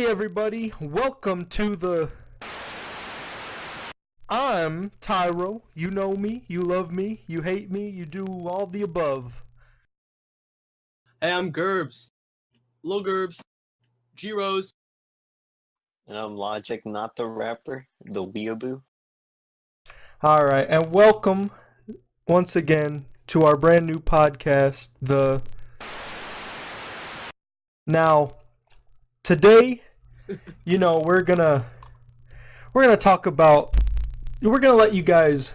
Hey everybody, welcome to the... I'm Tyro. You know me, you love me, you hate me, you do all the above. Hey, I'm Gerbs. Lil Gerbs. G-Rose. And I'm Logic, not the rapper, the weeaboo. Alright, and welcome once again to our brand new podcast, the... Now, today, we're gonna talk about... We're gonna let you guys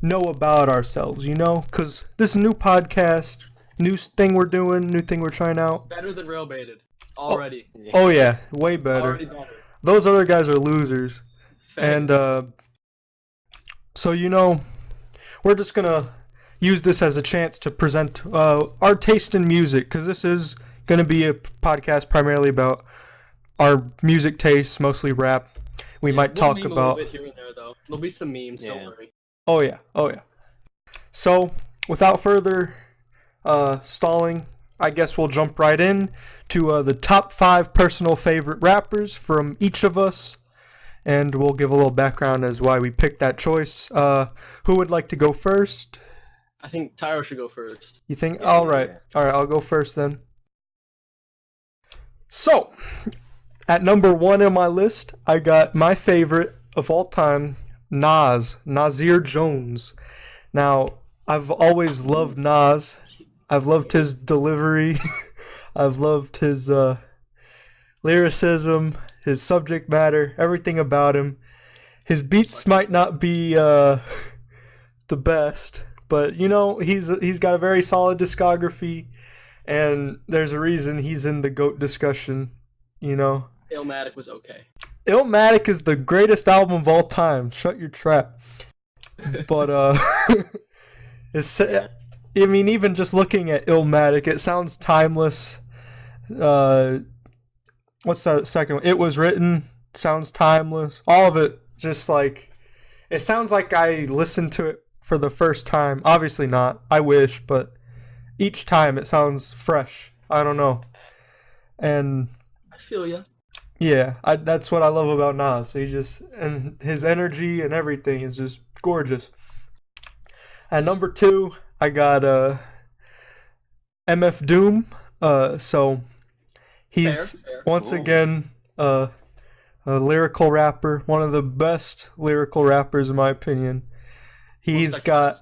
know about ourselves, because this new podcast, new thing we're doing, new thing we're trying out. Better than Railbaited. Already. Oh yeah, way better. Already better. Those other guys are losers. Thanks. And so we're just gonna use this as a chance to present our taste in music, because this is gonna be a podcast primarily about our music tastes, mostly rap. We might talk meme about a little bit here and there, though. There'll be some memes. Don't worry. Oh yeah. So without further stalling, I guess we'll jump right in to the top 5 personal favorite rappers from each of us, and we'll give a little background as why we picked that choice. Who would like to go first? I think Tyro should go first. You think? Yeah, All right, I'll go first then. So, at number 1 on my list, I got my favorite of all time, Nasir Jones. Now, I've always loved Nas. I've loved his delivery. I've loved his lyricism, his subject matter, everything about him. His beats might not be the best, but he's got a very solid discography, and there's a reason he's in the GOAT discussion. Illmatic was okay. Illmatic is the greatest album of all time. Shut your trap. But even just looking at Illmatic, it sounds timeless. What's that second one? It Was Written sounds timeless. All of it, just like, it sounds like I listened to it for the first time. Obviously not. I wish, but each time it sounds fresh. I don't know. And I feel ya. yeah, that's what I love about Nas. And his energy and everything is just gorgeous. At number 2, I got MF Doom. So he's Fair. once again a lyrical rapper, one of the best lyrical rappers in my opinion. He's got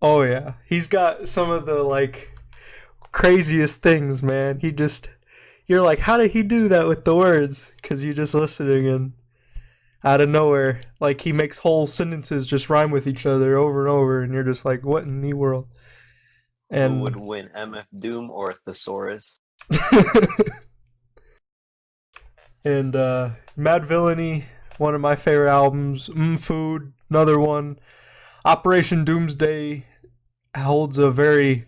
some of the craziest things, man. You're like, how did he do that with the words? Because you're just listening, and out of nowhere, he makes whole sentences just rhyme with each other over and over, and you're just like, what in the world? And Who would win, MF Doom or Thesaurus? And Mad Villainy, one of my favorite albums. Food, another one. Operation Doomsday holds a very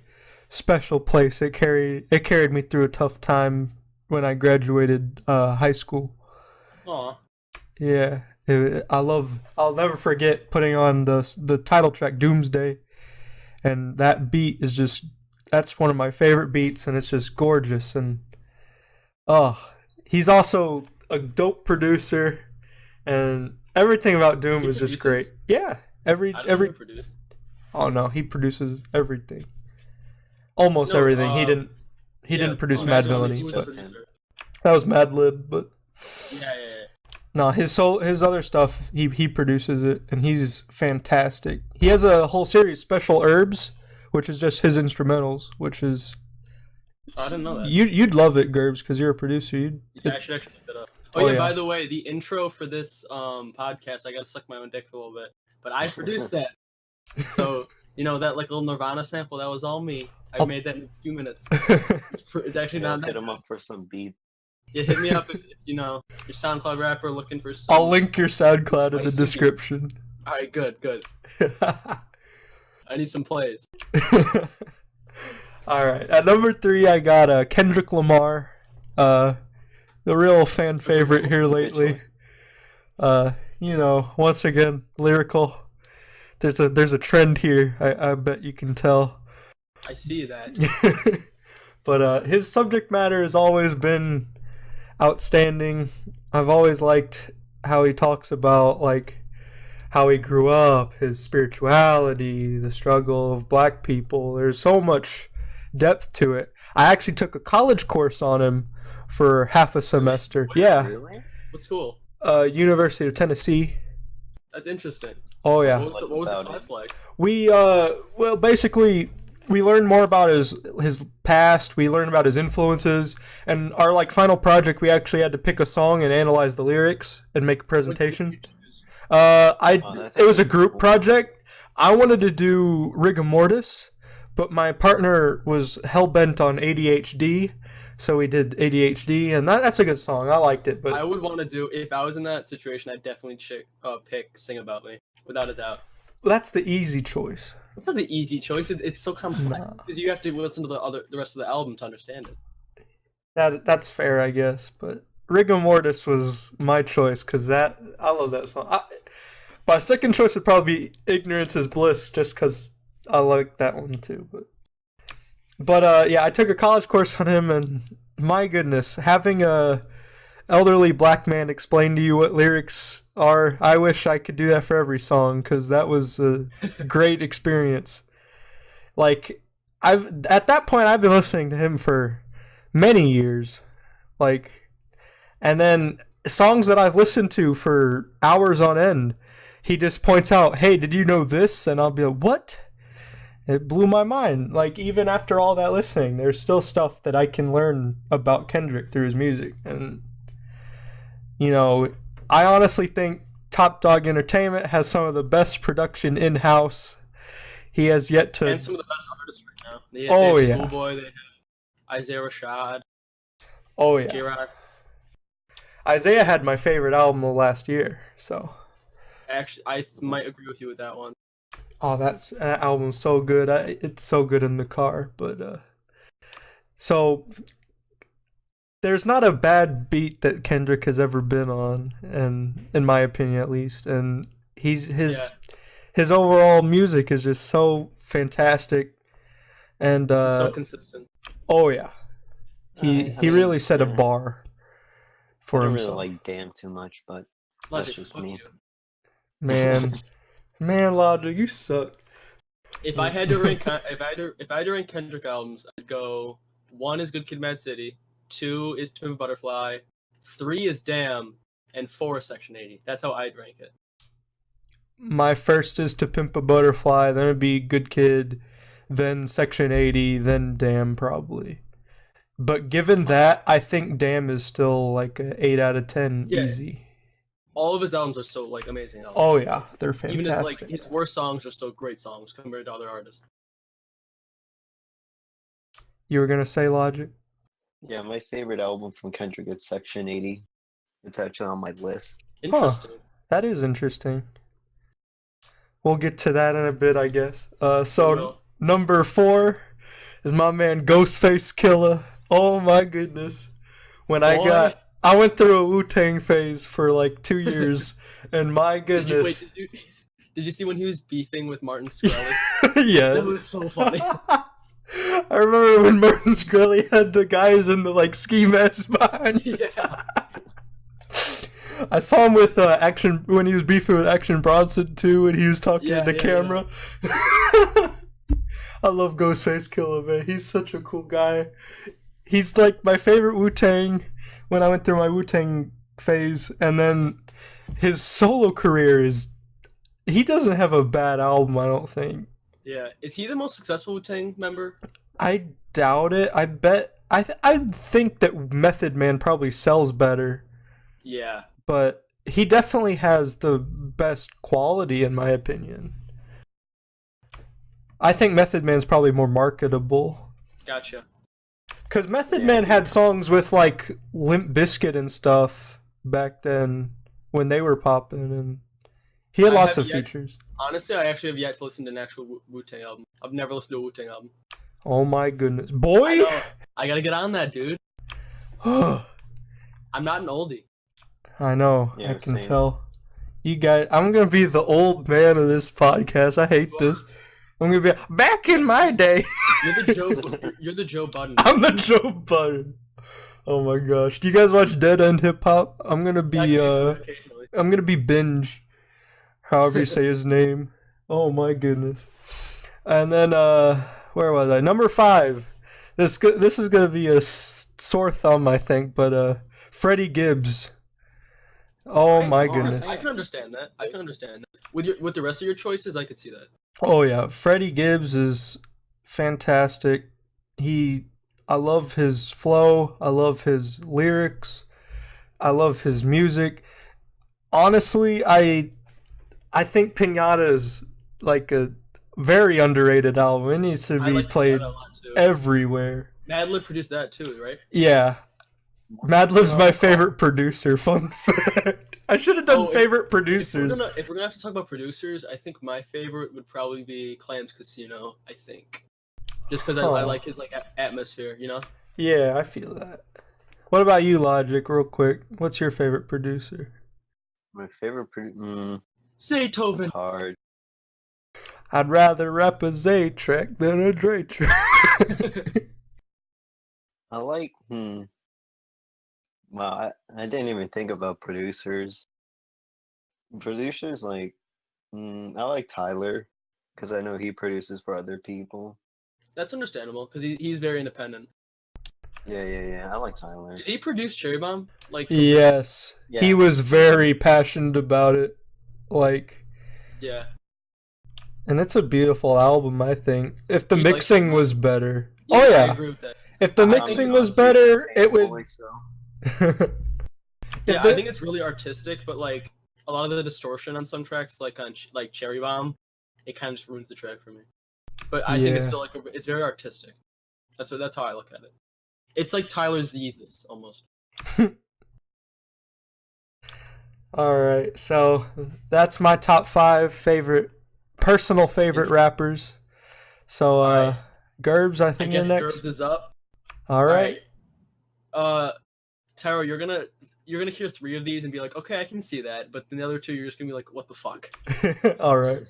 special place. It carried me through a tough time when I graduated high school. Aw. Yeah, I'll never forget putting on the title track Doomsday, and that beat is that's one of my favorite beats, and it's just gorgeous. And he's also a dope producer, and everything about Doom is just great. Yeah, every Produce. Oh no, he produces everything. Almost everything. He didn't produce Mad Villainy. He was a producer. That was Mad Lib, but Yeah. no, his other stuff, he produces it, and he's fantastic. He has a whole series, Special Herbs, which is just his instrumentals, which is... I didn't know that. You'd love it, Gerbs, because you're a producer. I should actually look that up. Oh yeah, by the way, the intro for this podcast, I gotta suck my own dick for a little bit, but I produced that. So, that little Nirvana sample, that was all me. I made that in a few minutes. It's actually not that Hit him up for some beats. Yeah, hit me up if you're SoundCloud rapper looking for some... I'll link your SoundCloud in the description. Alright, good. I need some plays. Alright, at number 3 I got Kendrick Lamar. The real fan favorite here lately. Once again, lyrical. There's a trend here, I bet you can tell. I see that. But his subject matter has always been outstanding. I've always liked how he talks about like how he grew up, his spirituality, the struggle of black people. There's so much depth to it. I actually took a college course on him for half a semester. Wait, yeah. Really? What school? University of Tennessee. That's interesting. Oh yeah. What was the class like? We well basically we learned more about his past, we learned about his influences, and our like final project we actually had to pick a song and analyze the lyrics and make a presentation. It was a group project. I wanted to do Rigor Mortis, but my partner was hell-bent on ADHD, so we did ADHD, and that's a good song. I liked it, but I would want to do, if I was in that situation, I'd definitely pick Sing About Me, without a doubt. that's the easy choice. It's not the easy choice. It's so complex because you have to listen to the rest of the album to understand it. That's fair, I guess, but Rigor Mortis was my choice because I love that song. My second choice would probably be Ignorance is Bliss, just because I like that one too. But yeah, I took a college course on him, and my goodness, having a elderly black man explain to you what lyrics are, I wish I could do that for every song, because that was a great experience. Like, at that point, I've been listening to him for many years. Like, and then songs that I've listened to for hours on end, he just points out, hey, did you know this? And I'll be like, what? It blew my mind. Like, even after all that listening, there's still stuff that I can learn about Kendrick through his music. And, you know, I honestly think Top Dog Entertainment has some of the best production in-house. He has yet to... And some of the best artists right now. They have Schoolboy, they have Isaiah Rashad. Oh, yeah. J-Rock. Isaiah had my favorite album of last year, so... Actually, I might agree with you with that one. Oh, that album's so good. It's so good in the car. But so there's not a bad beat that Kendrick has ever been on, and in my opinion, at least. And his overall music is just so fantastic, and so consistent. Oh yeah, he really set a bar for himself. I don't really like Damn too much, but that's just me. Man, Logic, you suck. If I had to rank, if I had to rank Kendrick albums, I'd go 1 is Good Kid, Mad City, 2 is To Pimp a Butterfly, 3 is Damn, and 4 is Section 80. That's how I'd rank it. My first is To Pimp a Butterfly, then it'd be Good Kid, then Section 80, then Damn probably. But given that, I think Damn is still like an 8 out of 10 easy. All of his albums are still like amazing albums. Oh yeah, they're fantastic. Even if, like, his worst songs are still great songs compared to other artists. You were gonna say Logic? Yeah, my favorite album from Kendrick is Section 80. It's actually on my list. Interesting. That is interesting. We'll get to that in a bit, I guess. Number 4 is my man Ghostface Killah. Oh my goodness. I went through a Wu-Tang phase for like 2 years, and my goodness. Did you see when he was beefing with Martin Shkreli? Yes. That was so funny. I remember when Martin Shkreli had the guys in the like ski masks behind. Yeah. I saw him with when he was beefing with Action Bronson too, and he was talking to the camera. Yeah. I love Ghostface Killah, man. He's such a cool guy. He's like my favorite Wu-Tang when I went through my Wu-Tang phase, and then his solo career he doesn't have a bad album, I don't think. Yeah. Is he the most successful Wu-Tang member? I doubt it. I bet I think that Method Man probably sells better. Yeah. But he definitely has the best quality in my opinion. I think Method Man's probably more marketable. Gotcha. Because Method Man had songs with like Limp Bizkit and stuff back then when they were popping, and he had lots of features. Honestly, I actually have yet to listen to an actual Wu-Tang album. I've never listened to a Wu-Tang album. Oh my goodness. Boy! I gotta get on that, dude. I'm not an oldie. I know. I can tell. You guys, I'm going to be the old man of this podcast. I hate this. I'm going to be back in my day. You're the Joe Budden. I'm the Joe Budden. Oh my gosh. Do you guys watch Dead End Hip Hop? Occasionally. I'm gonna be Binge, however you say his name. Oh my goodness. And then where was I? Number 5. This is gonna be a sore thumb, I think, but Freddie Gibbs. Oh my goodness. I can understand that. With the rest of your choices, I could see that. Oh yeah, Freddie Gibbs is fantastic. I love his flow. I love his lyrics. I love his music. Honestly, I think Pinata is like a very underrated album. It needs to be played everywhere. Madlib produced that too, right? Yeah. Madlib's my favorite producer. Fun fact. I should have done favorite producers. If we're gonna have to talk about producers, I think my favorite would probably be Clams Casino. I think, just because I like his like atmosphere, you know. Yeah, I feel that. What about you, Logic? Real quick, what's your favorite producer? My favorite producer. Zaytoven. It's hard. I'd rather rap a Z track than a Dre track. I like. Wow, I didn't even think about producers. Producers like, I like Tyler because I know he produces for other people. That's understandable because he's very independent. Yeah. I like Tyler. Did he produce Cherry Bomb? Like Yes, Yeah. he was very passionate about it. Like, yeah, and it's a beautiful album. I think if the mixing was better. I agree with that. If the mixing was better, it would. I think it's really artistic, but like a lot of the distortion on some tracks, like on like Cherry Bomb, it kind of just ruins the track for me. But I think it's still like it's very artistic. That's how I look at it. It's like Tyler's Yeezus almost. All right, so that's my top 5 personal favorite rappers. So right. Gerbs, I think you're next. Gerbs is up. All right. Tyro, you're gonna hear 3 of these and be like, okay, I can see that, but then the other 2 you're just gonna be like, what the fuck? All right.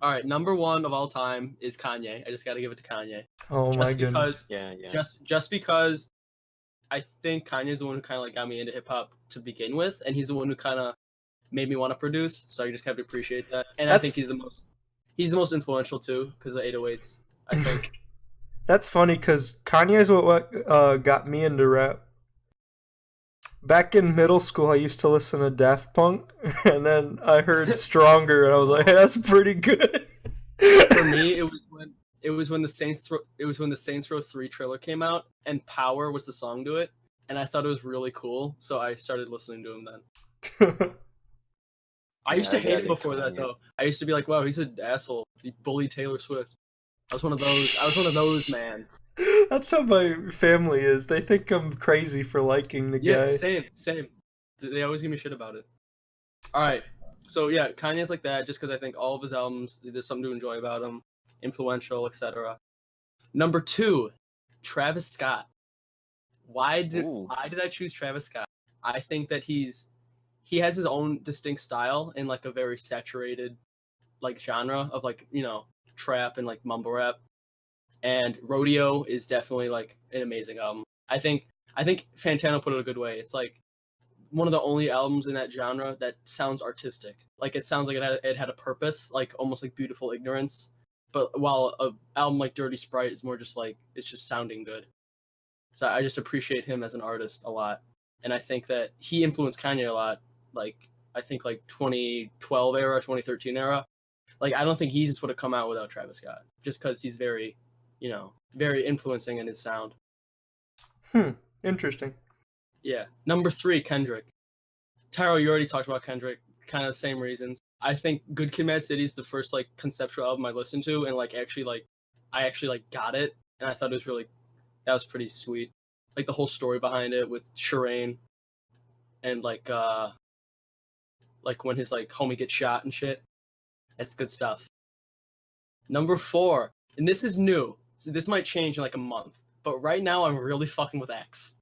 All right, number 1 of all time is Kanye. I just got to give it to Kanye. Oh my goodness. Yeah. Just because I think Kanye's the one who kind of like got me into hip hop to begin with, and he's the one who kind of made me want to produce. So I just have to appreciate that. And I think he's the most influential too because of 808s. I think. That's funny because Kanye's what got me into rap. Back in middle school, I used to listen to Daft Punk, and then I heard Stronger, and I was like, hey, "That's pretty good." For me, it was when the Saints Row 3 trailer came out, and Power was the song to it, and I thought it was really cool, so I started listening to him then. I used to hate it before that though. I used to be like, "Wow, he's an asshole. He bullied Taylor Swift." I was one of those mans. That's how my family is. They think I'm crazy for liking the guy. Yeah, same. They always give me shit about it. All right, so yeah, Kanye's like that just because I think all of his albums, there's something to enjoy about them, influential, etc. Number 2, Travis Scott. Why did I choose Travis Scott? I think that he has his own distinct style in like a very saturated like genre of like, you know, trap and like mumble rap, and Rodeo is definitely like an amazing album. I think Fantano put it a good way. It's like one of the only albums in that genre that sounds artistic. Like it sounds like it had a purpose, like almost like Beautiful Ignorance. But while a album like Dirty Sprite is more just like it's just sounding good. So I just appreciate him as an artist a lot, and I think that he influenced Kanye a lot. Like I think like 2012 era, 2013 era. Like, I don't think Yeezus would have come out without Travis Scott, just because he's very, you know, very influencing in his sound. Interesting. Yeah. Number 3, Kendrick. Tyro, you already talked about Kendrick, kind of the same reasons. I think Good Kid, Mad City is the first, like, conceptual album I listened to, and, like, I actually got it, and I thought it was that was pretty sweet. Like, the whole story behind it with Shireen, and, like when his, like, homie gets shot and shit. That's good stuff. Number 4, and this is new, so this might change in like a month, but right now I'm really fucking with X.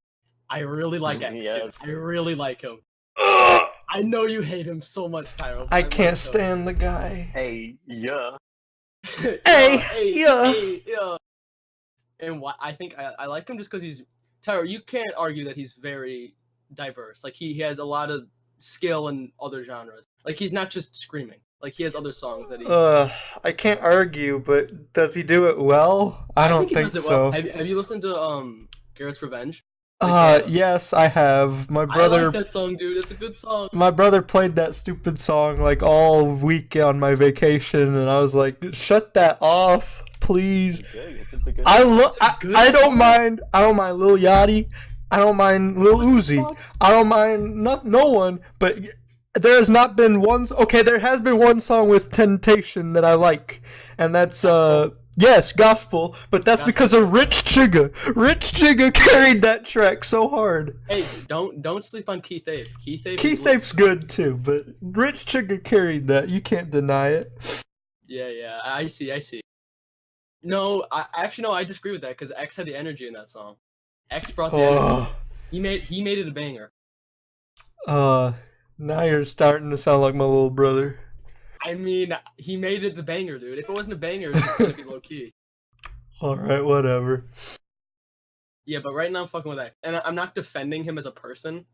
I really like X. Yes. I really like him. I know you hate him so much, Tyro. I can't stand the guy. Hey, yeah. Hey, yeah. And why I think I like him just because Tyro, you can't argue that he's very diverse. Like he has a lot of skill in other genres. Like he's not just screaming. Like he has other songs that he. I can't argue, but does he do it well? I don't think he think does it so. well. Have you listened to Garrett's Revenge? Yes, I have. My I brother like that song, dude. It's a good song. my brother played that stupid song like all week on my vacation, and I was like, "Shut that off, please." It's a good I good don't song. mind. I don't mind Lil Yachty. I don't mind Lil Uzi. fuck? I don't mind no one. But there has not been one. Okay, there has been one song with Temptation that I like, and that's yes, Gospel. But that's because of Rich Chigga. Rich Chigga carried that track so hard. Hey, don't sleep on Keith Ape. Keith Ape's good too, but Rich Chigga carried that. You can't deny it. Yeah, I see. No, I disagree with that because X had the energy in that song. X brought the energy. He made it a banger. Now you're starting to sound like my little brother. I mean, he made it the banger, dude. If it wasn't a banger, it's gonna be low key. Alright, whatever. Yeah, but right now I'm fucking with X, and I'm not defending him as a person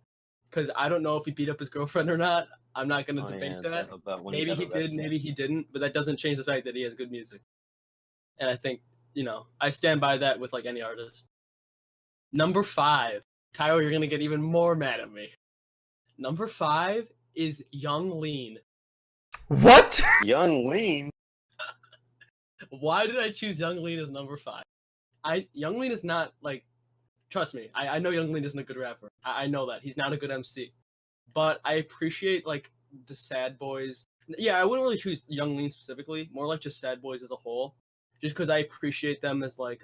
because I don't know if he beat up his girlfriend or not. I'm not gonna debate that. Maybe he did, maybe he didn't, but that doesn't change the fact that he has good music. And I think, I stand by that with like any artist. Number 5. Tyler, you're gonna get even more mad at me. Number 5 is Young Lean. What? Young Lean? Why did I choose Young Lean as number 5? Young Lean is not like, trust me, I know Young Lean isn't a good rapper. I know that. He's not a good MC. But I appreciate like the Sad Boys. Yeah, I wouldn't really choose Young Lean specifically, more like just Sad Boys as a whole. Just because I appreciate them as like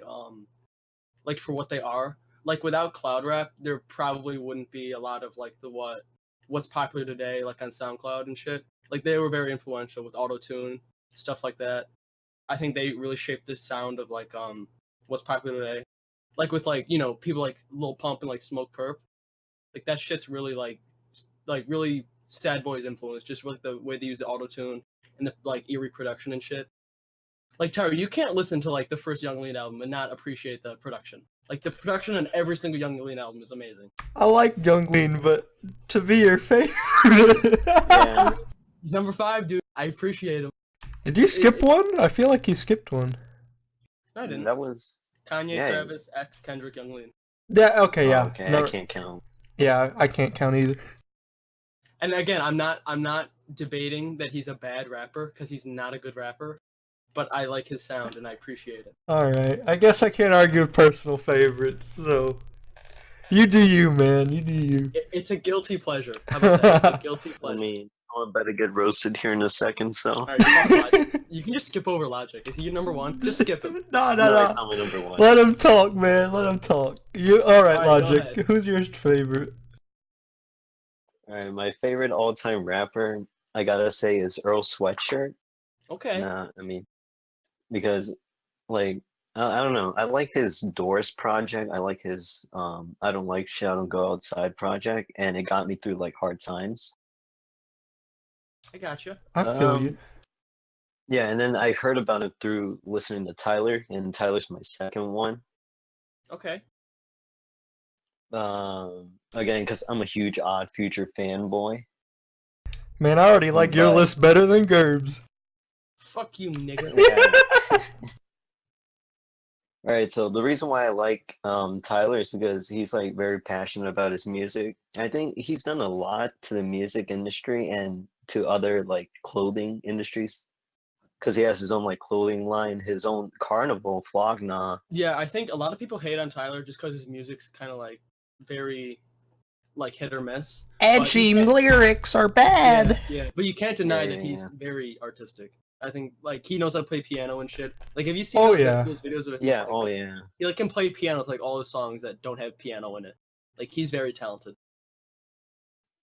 for what they are. Like without cloud rap, there probably wouldn't be a lot of like what's popular today, like on SoundCloud and shit. Like they were very influential with auto-tune, stuff like that. I think they really shaped the sound of like what's popular today. Like with like, people like Lil Pump and like Smoke Perp. Like that shit's really like really Sad Boys influence, just like the way they use the auto-tune and the like eerie production and shit. Like Tyro, you can't listen to like the first Young Lean album and not appreciate the production. Like the production on every single Young Lean album is amazing. I like Young Lean, but to be your favorite. Yeah. He's number 5, dude. I appreciate him. Did you skip one? I feel like you skipped one. No, I didn't. That was Kanye, yeah. Travis, X, Kendrick, Young Lean. Yeah, okay, yeah. Okay, No, I can't count. yeah, I can't count either. And again, I'm not debating that he's a bad rapper because he's not a good rapper, but I like his sound and I appreciate it. Alright, I guess I can't argue with personal favorites, so you do you, man. You do you. It's a guilty pleasure. How about that? It's a guilty I pleasure. mean, I'm about to get roasted here in a second, so. Alright, fuck Logic. You can just skip over Logic. Is he your number 1? Just skip him. No, That's not my number 1. Let him talk, man. Let him talk. Alright, Alright, go Logic. ahead. Who's your favorite? Alright, my favorite all-time rapper, I gotta say, is Earl Sweatshirt. Okay. Nah, I mean, because, like, I don't know. I like his Doors project. I like his I Don't Like Shit, I Don't Go Outside project, and it got me through, like, hard times. I gotcha. I feel you. Yeah, and then I heard about it through listening to Tyler, and Tyler's my second one. Okay. Again, because I'm a huge Odd Future fanboy. Man, I already like your But- list better than Gerbs. Fuck you, nigga. Yeah. Alright, so the reason why I like Tyler is because he's like very passionate about his music. I think he's done a lot to the music industry and to other like clothing industries. Because he has his own like clothing line, his own carnival, Flogna. Yeah, I think a lot of people hate on Tyler just because his music's kind of like very like hit or miss. Edgy lyrics are bad. Yeah, but you can't deny that he's Yeah. very artistic. I think like he knows how to play piano and shit. Like have you seen Oh, like, yeah. those videos of him? Yeah, like, oh yeah. he like can play piano to like all his songs that don't have piano in it. Like he's very talented.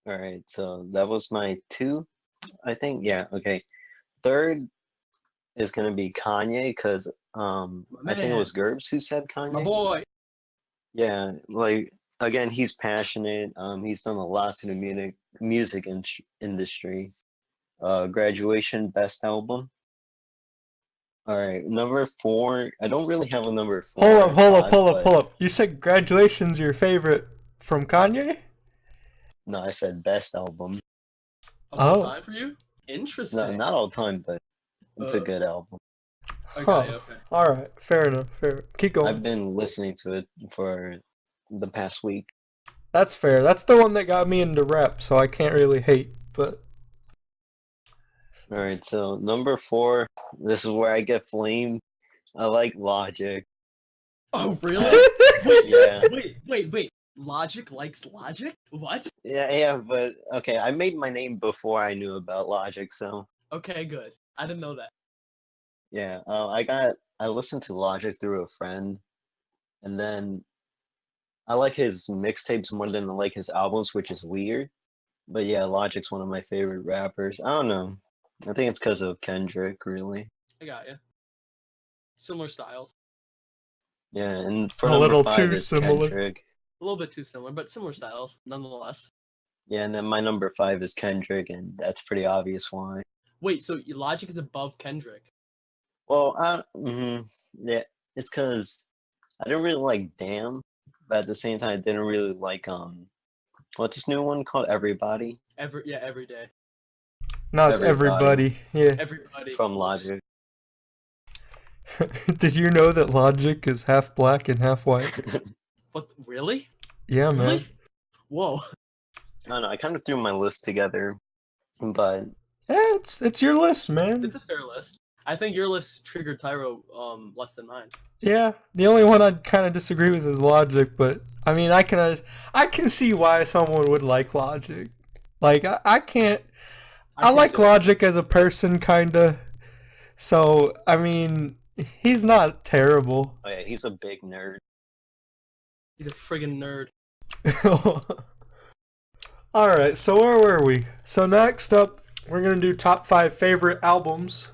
Alright, so that was my 2, I think. Yeah, okay. Third is gonna be Kanye, because I think it was Gerbs who said Kanye. My boy. Yeah, like again, he's passionate. He's done a lot to the music industry. Graduation, best album. All right, number 4. I don't really have a number 4 Hold or up, hold up, 5, hold up, but hold up. You said Graduation's your favorite from Kanye? no, I said best album. Of all Oh. time for you? No, Interesting. not all time, but it's a good album. Okay, okay. Alright, fair enough, fair. Keep going. I've been listening to it for the past week. That's fair. That's the one that got me into rap, so I can't really hate, but All right, so number 4. This is where I get flamed. I like Logic. Oh, really? Yeah. Wait. Logic likes Logic? What? Yeah, but okay, I made my name before I knew about Logic, so Okay, good. I didn't know that. yeah. I listened to Logic through a friend, and then I like his mixtapes more than I like his albums, which is weird. But yeah, Logic's one of my favorite rappers. I don't know. I think it's because of Kendrick, really. I got you. Similar styles. Yeah, and for a number little 5 too is similar. Kendrick. A little bit too similar, but similar styles, nonetheless. Yeah, and then my number 5 is Kendrick, and that's pretty obvious why. Wait, so Logic is above Kendrick? Well, yeah, it's because I didn't really like Damn, but at the same time, I didn't really like what's this new one called? Everybody Every day. No, it's everybody. Yeah. Everybody. from Logic. Did you know that Logic is half black and half white? What? Really? Yeah, man. Really? Whoa. I don't know. I kind of threw my list together, but Yeah, it's your list, man. It's a fair list. I think your list triggered Tyro less than mine. Yeah, the only one I'd kind of disagree with is Logic, but I mean, I can see why someone would like Logic. Like, I can't. I like Logic as a person, kinda. So, I mean, he's not terrible. oh yeah, he's a big nerd. He's a friggin' nerd. Alright, so where were we? So next up, we're going to do top 5 favorite albums.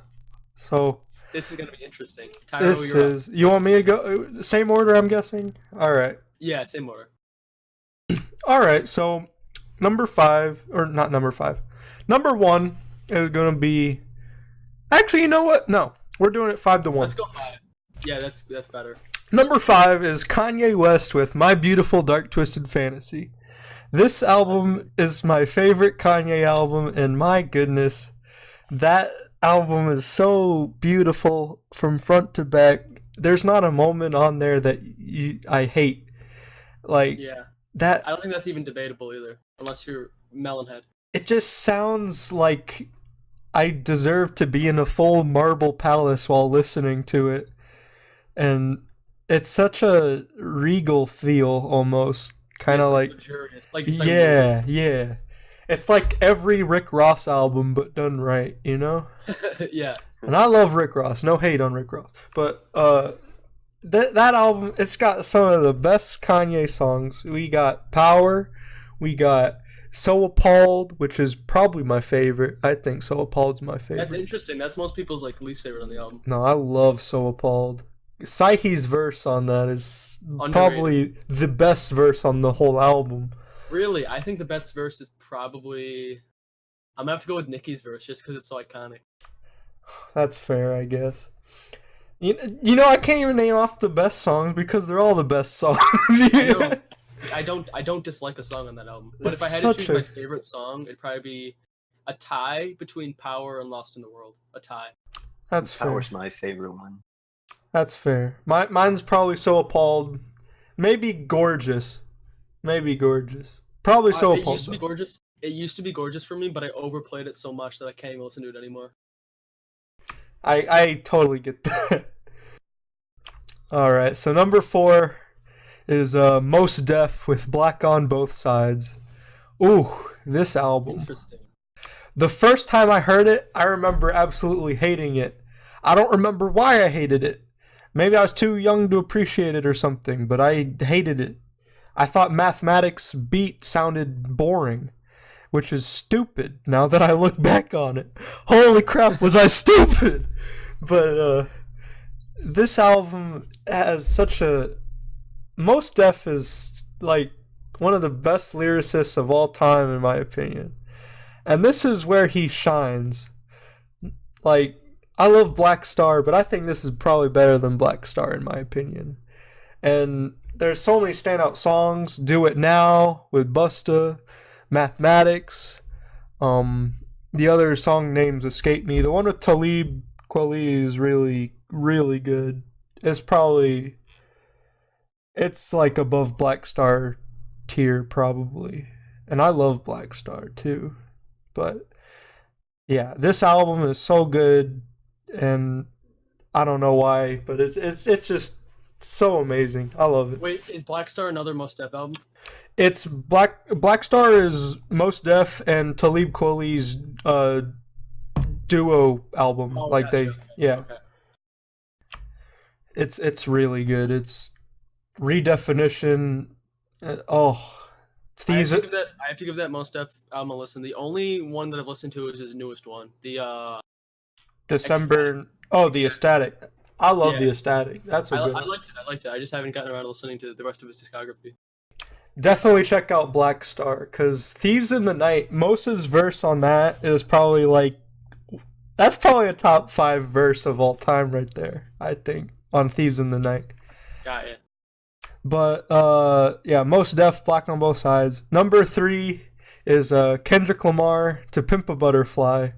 So, This is gonna be interesting. Tyro, this you're up. is... You want me to go... Same order, I'm guessing? Alright. Yeah, same order. Alright, so number 5... Or not number 5. Number 1 is going to be... Actually, you know what? No. We're doing it 5 to 1. Let's go 5. Yeah, that's better. Number 5 is Kanye West with My Beautiful Dark Twisted Fantasy. This album is my favorite Kanye album, and my goodness, that album is so beautiful from front to back. There's not a moment on there that I hate. Like, Yeah. that. I don't think that's even debatable either, unless you're Melonhead. It just sounds like I deserve to be in a full marble palace while listening to it. And it's such a regal feel almost. Kind of like luxurious. Like yeah. It's like every Rick Ross album, but done right, you know? Yeah. And I love Rick Ross. No hate on Rick Ross. But that album, it's got some of the best Kanye songs. We got Power. We got So Appalled, which is probably my favorite. I think So Appalled's my favorite. That's interesting. That's most people's like least favorite on the album. No, I love So Appalled. Psyche's verse on that is Underrated. probably the best verse on the whole album. Really, I think the best verse is probably... I'm gonna have to go with Nicki's verse just because it's so iconic. That's fair, I guess. You know, I can't even name off the best songs because they're all the best songs. I don't dislike a song on that album. But It's if I had to such choose my favorite song, it'd probably be a tie between Power and Lost in the World. A tie. That's fair. Power's my favorite one. That's fair. Mine's probably So Appalled. Maybe Gorgeous. Probably So It Appalled. used to be gorgeous. It used to be gorgeous for me, but I overplayed it so much that I can't even listen to it anymore. I totally get that. Alright, so number 4 is Mos Def with Black on Both Sides. Ooh, this album. Interesting. The first time I heard it, I remember absolutely hating it. I don't remember why I hated it. Maybe I was too young to appreciate it or something, but I hated it. I thought Mathematics beat sounded boring, which is stupid now that I look back on it. Holy crap, was I stupid? But this album has such a... Mos Def is like one of the best lyricists of all time in my opinion. And this is where he shines. Like, I love Black Star, but I think this is probably better than Black Star in my opinion. And there's so many standout songs. Do It Now with Busta, Mathematics. The other song names escape me. The one with Talib Kweli is really, really good. It's like above Black Star tier probably. And I love Black Star too. But yeah, this album is so good, and I don't know why, but it's just so amazing. I love it. Wait, is Black Star another Mos Def album? It's Black Star is Mos Def and Talib Kweli's duo album. Oh, like gotcha. yeah. Okay. It's really good. It's redefinition. I have, These to give that, I have to give that Mos Def album a listen. The only one that I've listened to is his newest one. The December. Oh, the Ecstatic. I love Yeah. the Ecstatic. That's a good. I liked it. I just haven't gotten around to listening to the rest of his discography. Definitely check out Black Star, because Thieves in the Night, Mosa's verse on that is probably like, that's probably a top 5 verse of all time right there, I think, on Thieves in the Night. Got it. But yeah, Mos Def, Black on Both Sides. Number 3 is Kendrick Lamar, To Pimp a Butterfly.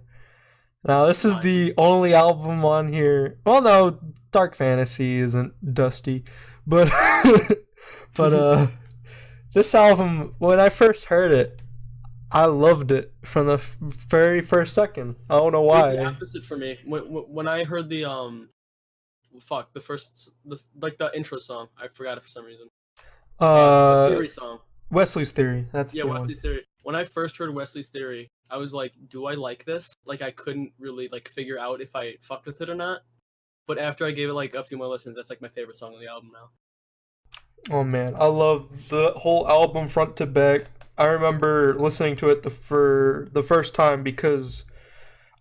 Now this is Nice. the only album on here. Well, no, Dark Fantasy isn't Dusty, but but this album, when I first heard it, I loved it from the very first second. I don't know It was why. the opposite for me. When I heard the the intro song, I forgot it for some reason. The Theory song. Wesley's Theory. That's Yeah, the one. Wesley's Theory. When I first heard Wesley's Theory, I was like, do I like this? Like, I couldn't really like figure out if I fucked with it or not. But after I gave it like a few more listens, that's like my favorite song on the album now. Oh man, I love the whole album front to back. I remember listening to it for the first time because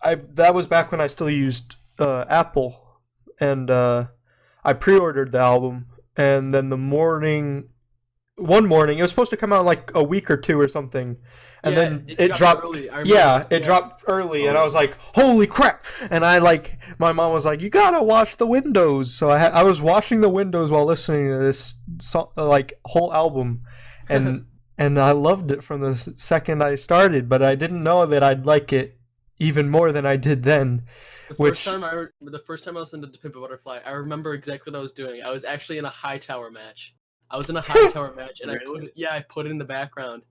that was back when I still used Apple, and I pre-ordered the album, and then one morning it was supposed to come out in like a week or two or something, and Yeah, then it it got dropped. early. I remember. Yeah, it dropped early, and I was like, "Holy crap!" And my mom was like, "You gotta wash the windows." So I was washing the windows while listening to this whole album, and and I loved it from the second I started. But I didn't know that I'd like it even more than I did then. The first time I listened to "Pimp a Butterfly," I remember exactly what I was doing. I was actually in a high tower match. I was in a high tower match, and Really? I put it in the background.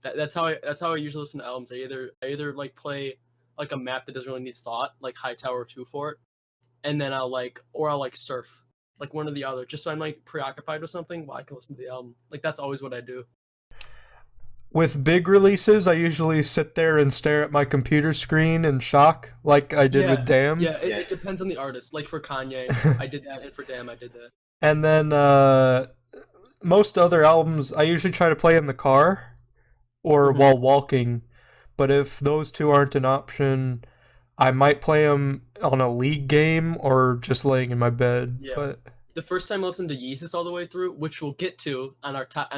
That's how I usually listen to albums. I either like play like a map that doesn't really need thought, like Hightower 2 for it, and then I'll surf, like one or the other, just so I'm like preoccupied with something while I can listen to the album. Like that's always what I do. With big releases, I usually sit there and stare at my computer screen in shock, like I did with Damn. Yeah, it depends on the artist. Like for Kanye, I did that, and for Damn, I did that. And then most other albums, I usually try to play in the car or while walking. But if those two aren't an option, I might play them on a league game or just laying in my bed. Yeah. But The first time I listened to Yeezus all the way through, which we'll get to on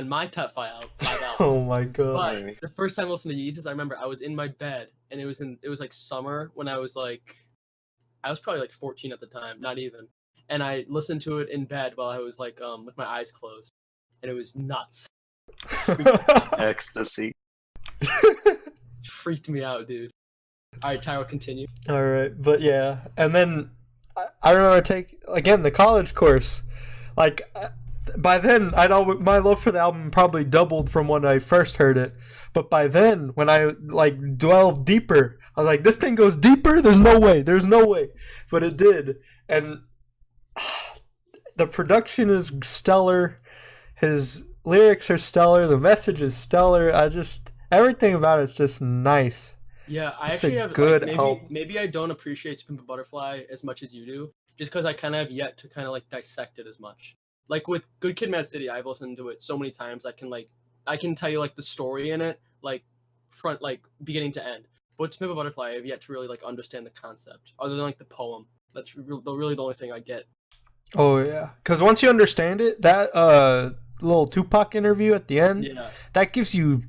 my top 5 albums. oh my god. But the first time I listened to Yeezus, I remember I was in my bed, and it was like summer when I was probably like 14 at the time, not even. And I listened to it in bed while I was like with my eyes closed, and it was nuts. Ecstasy. Freaked me out, dude. All right, Tyro, continue. All right, but yeah, and then I remember the college course. Like by then, my love for the album probably doubled from when I first heard it. But by then, when I like delved deeper, I was like, "This thing goes deeper. There's no way. But it did, and the production is stellar. His lyrics are stellar. The message is stellar. Everything about it's just nice. Yeah, I It's actually a have good like, album. maybe I don't appreciate To Pimp a Butterfly as much as you do, just because I kind of have yet to kind of like dissect it as much. Like with Good Kid, Mad City, I've listened to it so many times. I can tell you like the story in it, like beginning to end. But To Pimp a Butterfly, I've yet to really like understand the concept, other than like the poem. That's really the only thing I get. Oh yeah, because once you understand it, that little Tupac interview at the end, Yeah. that gives you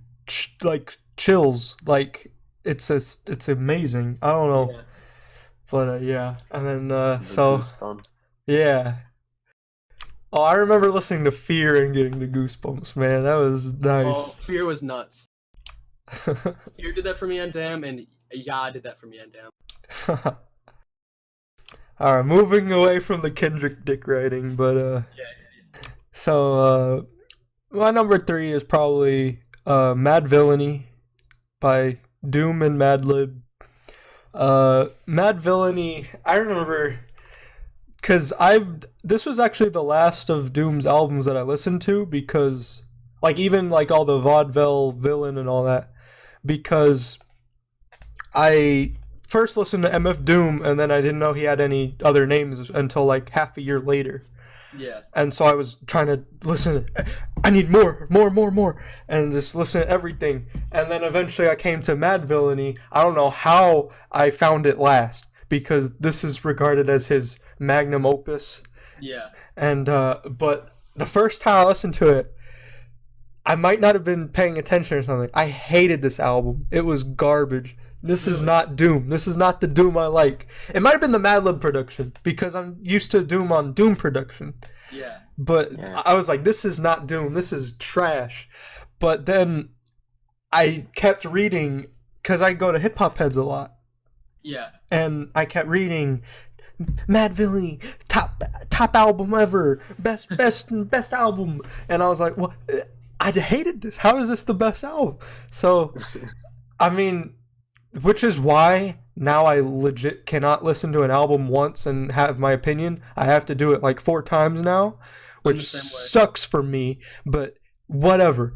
chills. Like it's amazing. I don't know. Yeah. But yeah, and then The Goosebumps. yeah. Oh, I remember listening to Fear and getting the goosebumps, man. That was Oh, nice. Fear was nuts. Fear did that for me on Damn, and Ya did that for me on Damn. Alright, moving away from the Kendrick dick writing, but Yeah. so my number 3 is probably Mad Villainy by Doom and Madlib. Mad Villainy, I remember because this was actually the last of Doom's albums that I listened to, because like even like all the vaudeville villain and all that, because I first listened to MF Doom and then I didn't know he had any other names until like half a year later. Yeah. And so I was trying to listen. I need more, and just listen to everything. And then eventually I came to Mad Villainy. I don't know how I found it last, because this is regarded as his magnum opus. Yeah. And but the first time I listened to it, I might not have been paying attention or something. I hated this album. It was garbage. This is not Doom. This is not the Doom I like. It might have been the Madlib production, because I'm used to Doom on Doom production. Yeah. But I was like, this is not Doom. This is trash. But then I kept reading, because I go to Hip Hop Heads a lot. Yeah. And I kept reading Mad Villainy, top album ever, best album. And I was like, well, I hated this. How is this the best album? So, I mean, which is why now I legit cannot listen to an album once and have my opinion. I have to do it like 4 times now, which sucks for me, but whatever.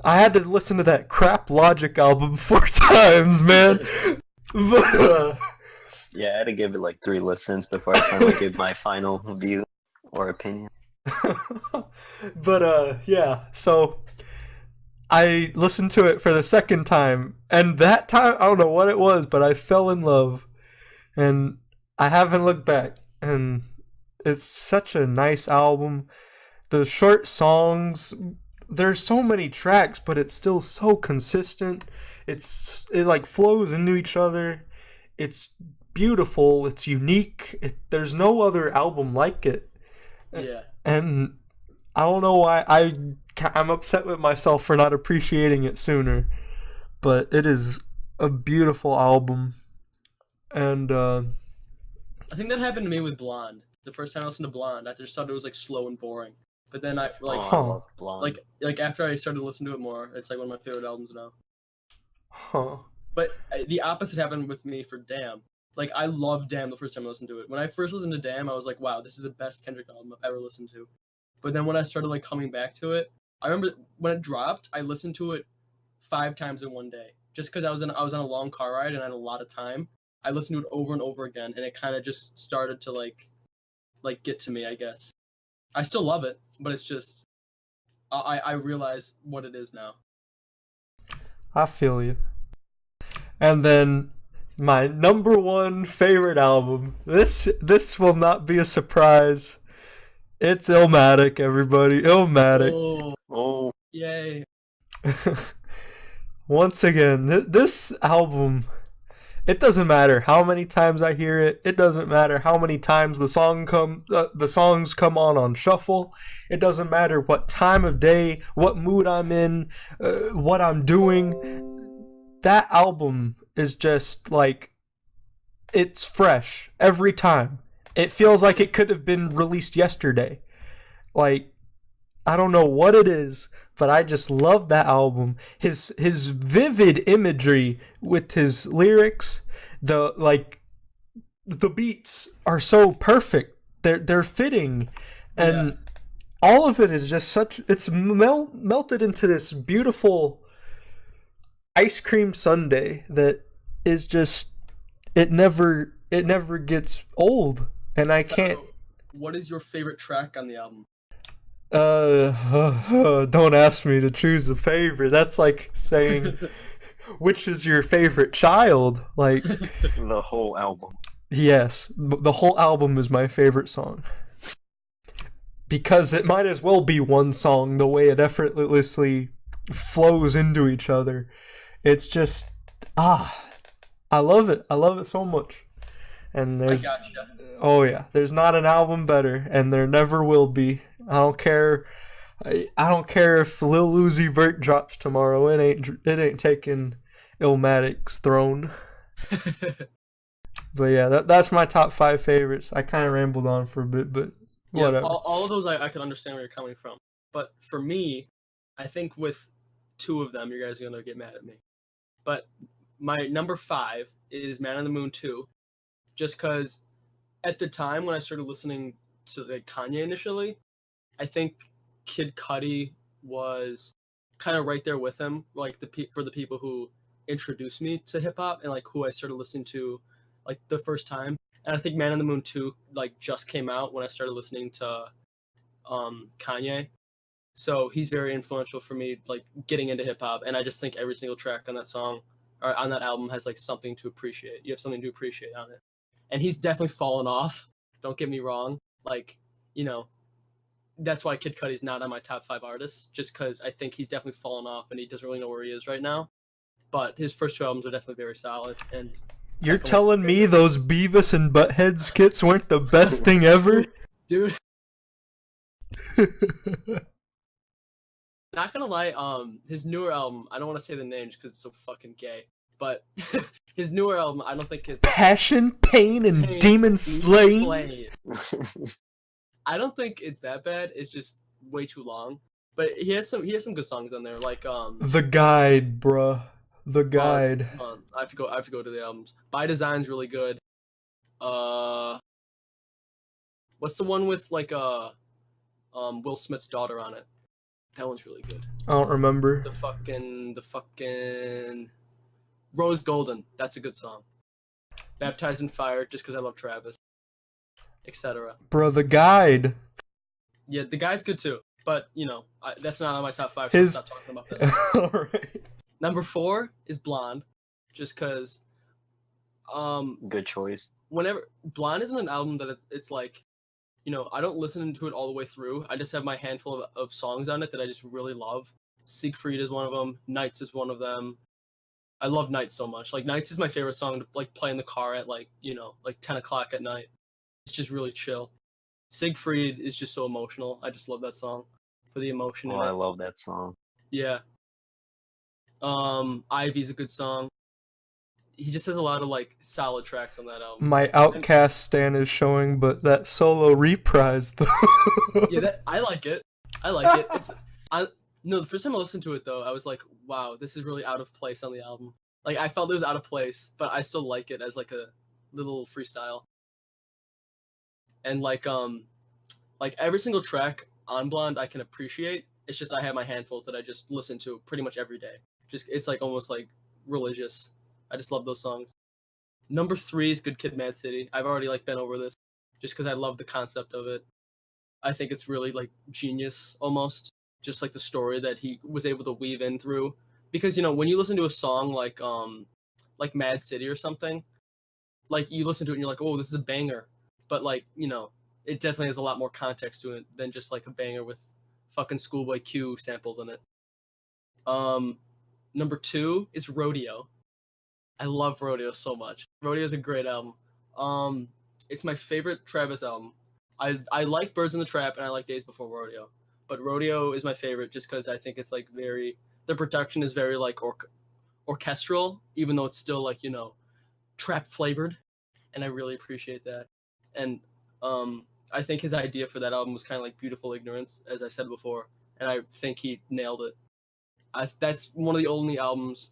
I had to listen to that crap Logic album 4 times, man. Yeah, I had to give it like 3 listens before I finally give my final view or opinion. But yeah, so I listened to it for the second time, and that time, I don't know what it was, but I fell in love, and I haven't looked back, and it's such a nice album. The short songs, there's so many tracks, but it's still so consistent. It like flows into each other. It's beautiful. It's unique. There's no other album like it. Yeah. And I don't know why I'm upset with myself for not appreciating it sooner, but it is a beautiful album. And I think that happened to me with Blonde. The first time I listened to Blonde, I just thought it was like slow and boring. But then I like, I love Blonde. like after I started listening to it more, it's like one of my favorite albums now. Huh. But the opposite happened with me for Damn. Like, I loved Damn the first time I listened to it. When I first listened to Damn, I was like, wow, this is the best Kendrick album I've ever listened to. But then when I started like coming back to it, I remember when it dropped, I listened to it 5 times in one day. Just because I was on a long car ride and I had a lot of time. I listened to it over and over again, and it kind of just started to like get to me, I guess. I still love it, but it's just I realize what it is now. I feel you. And then my number 1 favorite album. This will not be a surprise. It's Illmatic, everybody. Illmatic. Oh. Yay. Once again, this album, it doesn't matter how many times I hear it. It doesn't matter how many times the songs come on shuffle. It doesn't matter what time of day, what mood I'm in, what I'm doing. That album is just like, it's fresh every time. It feels like it could have been released yesterday. Like, I don't know what it is, but I just love that album. His vivid imagery with his lyrics, the beats are so perfect. They're fitting, and all of it is just it's melted into this beautiful ice cream sundae that is just, it never gets old, and I can't. What is your favorite track on the album? Don't ask me to choose a favorite. That's like saying which is your favorite child. Like, the whole album. Yes, the whole album is my favorite song, because it might as well be one song, the way it effortlessly flows into each other. It's just I love it so much. And I there's gotcha. oh yeah, there's not an album better, and there never will be. I don't care. I don't care if Lil Uzi Vert drops tomorrow. It ain't taking Illmatic's throne. But yeah, that's my top 5 favorites. I kind of rambled on for a bit, but Yeah, whatever. all of those I could understand where you're coming from. But for me, I think with 2 of them, you guys are gonna get mad at me. But my number 5 is Man on the Moon 2, just because at the time when I started listening to like Kanye initially, I think Kid Cudi was kind of right there with him, like for the people who introduced me to hip hop and like who I started listening to like the first time. And I think Man on the Moon 2 like just came out when I started listening to Kanye. So he's very influential for me like getting into hip hop, and I just think every single track on that song or on that album has like something to appreciate. You have something to appreciate on it. And he's definitely fallen off. Don't get me wrong. Like, you know, that's why Kid Cudi's not on my top 5 artists, just because I think he's definitely fallen off and he doesn't really know where he is right now. But his first 2 albums are definitely very solid. And You're telling me those Beavis and Butthead skits weren't the best thing ever? Dude. Not gonna lie, his newer album, I don't want to say the name just because it's so fucking gay, but his newer album, I don't think it's Passion, Pain, and Demon Slaying. I don't think it's that bad. It's just way too long. But he has some good songs on there, like The Guide, bruh. The Guide. I have to go to the albums. By Design's really good. What's the one with like Will Smith's daughter on it? That one's really good. I don't remember. The fucking Rose Golden. That's a good song. Baptized in Fire, just because I love Travis, etc. Bro, The Guide. Yeah, The Guide's good too, but you know that's not on my top 5. So I'll stop talking about that. Alright. Number 4 is Blonde, just because. Good choice. Whenever Blonde isn't an album that it's like, you know, I don't listen to it all the way through. I just have my handful of songs on it that I just really love. Siegfried is one of them. Nights is one of them. I love Nights so much. Like Nights is my favorite song to like play in the car at like 10 o'clock at night. It's just really chill. Siegfried is just so emotional. I just love that song for the emotion. Oh, I love that song. Yeah. Ivy's a good song. He just has a lot of like solid tracks on that album. My Outcast stan is showing, but that solo reprise though. Yeah, I like it. I like it. No, the first time I listened to it though, I was like, wow, this is really out of place on the album. Like I felt it was out of place, but I still like it as like a little freestyle. And like every single track on Blonde I can appreciate. It's just I have my handfuls that I just listen to pretty much every day. Just it's like almost like religious. I just love those songs. Number 3 is Good Kid, Mad City. I've already like been over this, just because I love the concept of it. I think it's really like genius almost, just like the story that he was able to weave in through. Because you know when you listen to a song like Mad City or something, like you listen to it and you're like, oh, this is a banger, but like you know it definitely has a lot more context to it than just like a banger with fucking Schoolboy Q samples in it. Number 2 is Rodeo. I love Rodeo so much. Rodeo is a great album. It's my favorite Travis album. I like Birds in the Trap and I like Days Before Rodeo, but Rodeo is my favorite just because I think it's like the production is very like orchestral, even though it's still like trap flavored, and I really appreciate that. And I think his idea for that album was kind of like Beautiful Ignorance, as I said before, and I think he nailed it. That's one of the only albums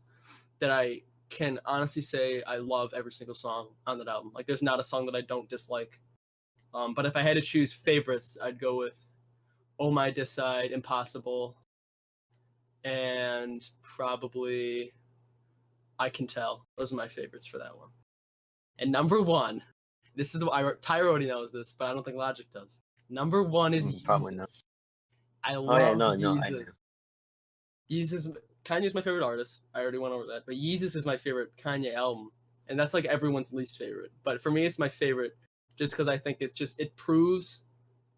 that I can honestly say I love every single song on that album. Like there's not a song that I don't dislike. But if I had to choose favorites, I'd go with Oh My Decide, Impossible, and probably I Can Tell. Those are my favorites for that one. And number 1, this is Tyro already knows this, but I don't think Logic does. Number 1 is Probably Yeezus. not. I love Yeezus. I know. Yeezus, Kanye's my favorite artist. I already went over that. But Yeezus is my favorite Kanye album. And that's like everyone's least favorite. But for me, it's my favorite just because I think it just proves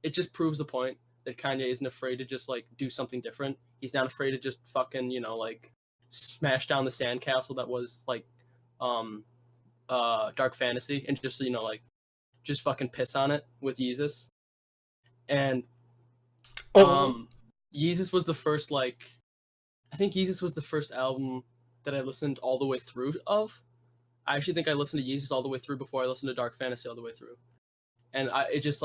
the point that Kanye isn't afraid to just like do something different. He's not afraid to just fucking, like smash down the sandcastle that was like Dark Fantasy and just like just fucking piss on it with Yeezus. And Yeezus was the first I think Yeezus was the first album that I listened all the way through of. I actually think I listened to Yeezus all the way through before I listened to Dark Fantasy all the way through. And it just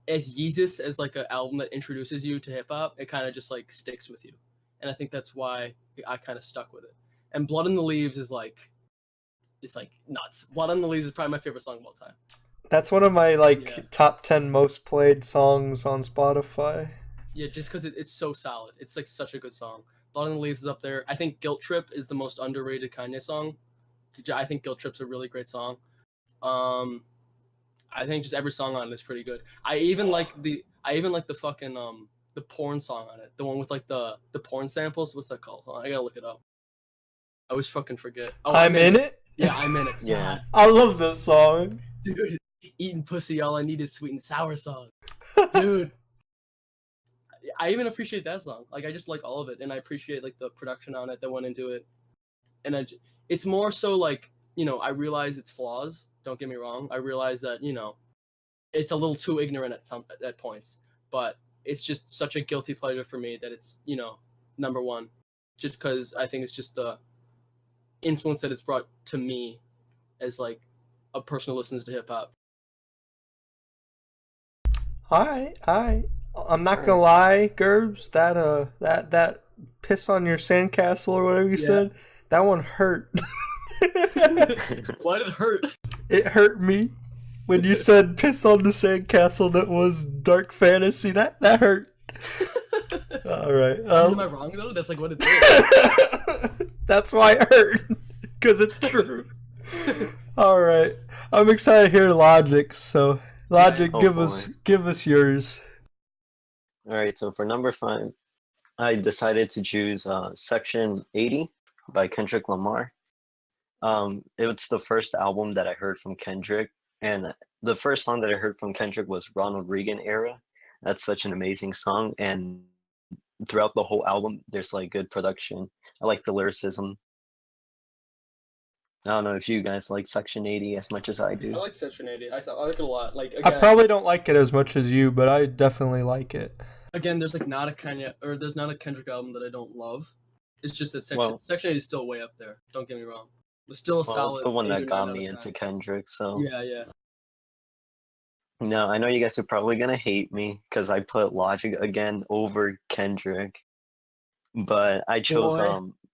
as Yeezus as like an album that introduces you to hip hop, it kind of just like sticks with you. And I think that's why I kind of stuck with it. And Blood in the Leaves is nuts. Blood on the Leaves is probably my favorite song of all time. That's one of my top 10 most played songs on Spotify. Yeah, just because it's so solid. It's like such a good song. Blood on the Leaves is up there. I think Guilt Trip is the most underrated Kanye song. I think Guilt Trip's a really great song. I think just every song on it is pretty good. I even like the fucking the porn song on it. The one with like the porn samples. What's that called? I gotta look it up. I always fucking forget. Oh, I'm in it? Yeah, I'm in it. Yeah. I love that song. Dude, eating pussy, all I need is sweet and sour sauce. Dude. I even appreciate that song. Like, I just like all of it, and I appreciate like the production on it that went into it. And it's more so like, I realize its flaws. Don't get me wrong. I realize that it's a little too ignorant at points, but it's just such a guilty pleasure for me that it's number one, just because I think it's just the influence that it's brought to me as like a person who listens to hip hop. All right. I'm not gonna lie, Gerbs. That piss on your sandcastle or whatever you said, that one hurt. Why did it hurt? It hurt me when you said piss on the sandcastle. That was Dark Fantasy. That hurt. All right. Am I wrong though? That's like what it did. That's why it hurt, because it's true. All right. I'm excited to hear Logic. So Logic, give us yours. All right, so for number 5, I decided to choose Section 80 by Kendrick Lamar. It's the first album that I heard from Kendrick, and the first song that I heard from Kendrick was Ronald Reagan Era. That's such an amazing song, and throughout the whole album, there's like good production. I like the lyricism. I don't know if you guys like Section 80 as much as I do. I like Section 80. I like it a lot. Like, I again, probably don't like it as much as you, but I definitely like it. Again, there's not a Kendrick album that I don't love. It's just that Section 80 is still way up there. Don't get me wrong. It's still a solid. It's the one that 8 or got 9 me out of 10. into Kendrick, so. Yeah. No, I know you guys are probably gonna hate me because I put Logic again over Kendrick, but I chose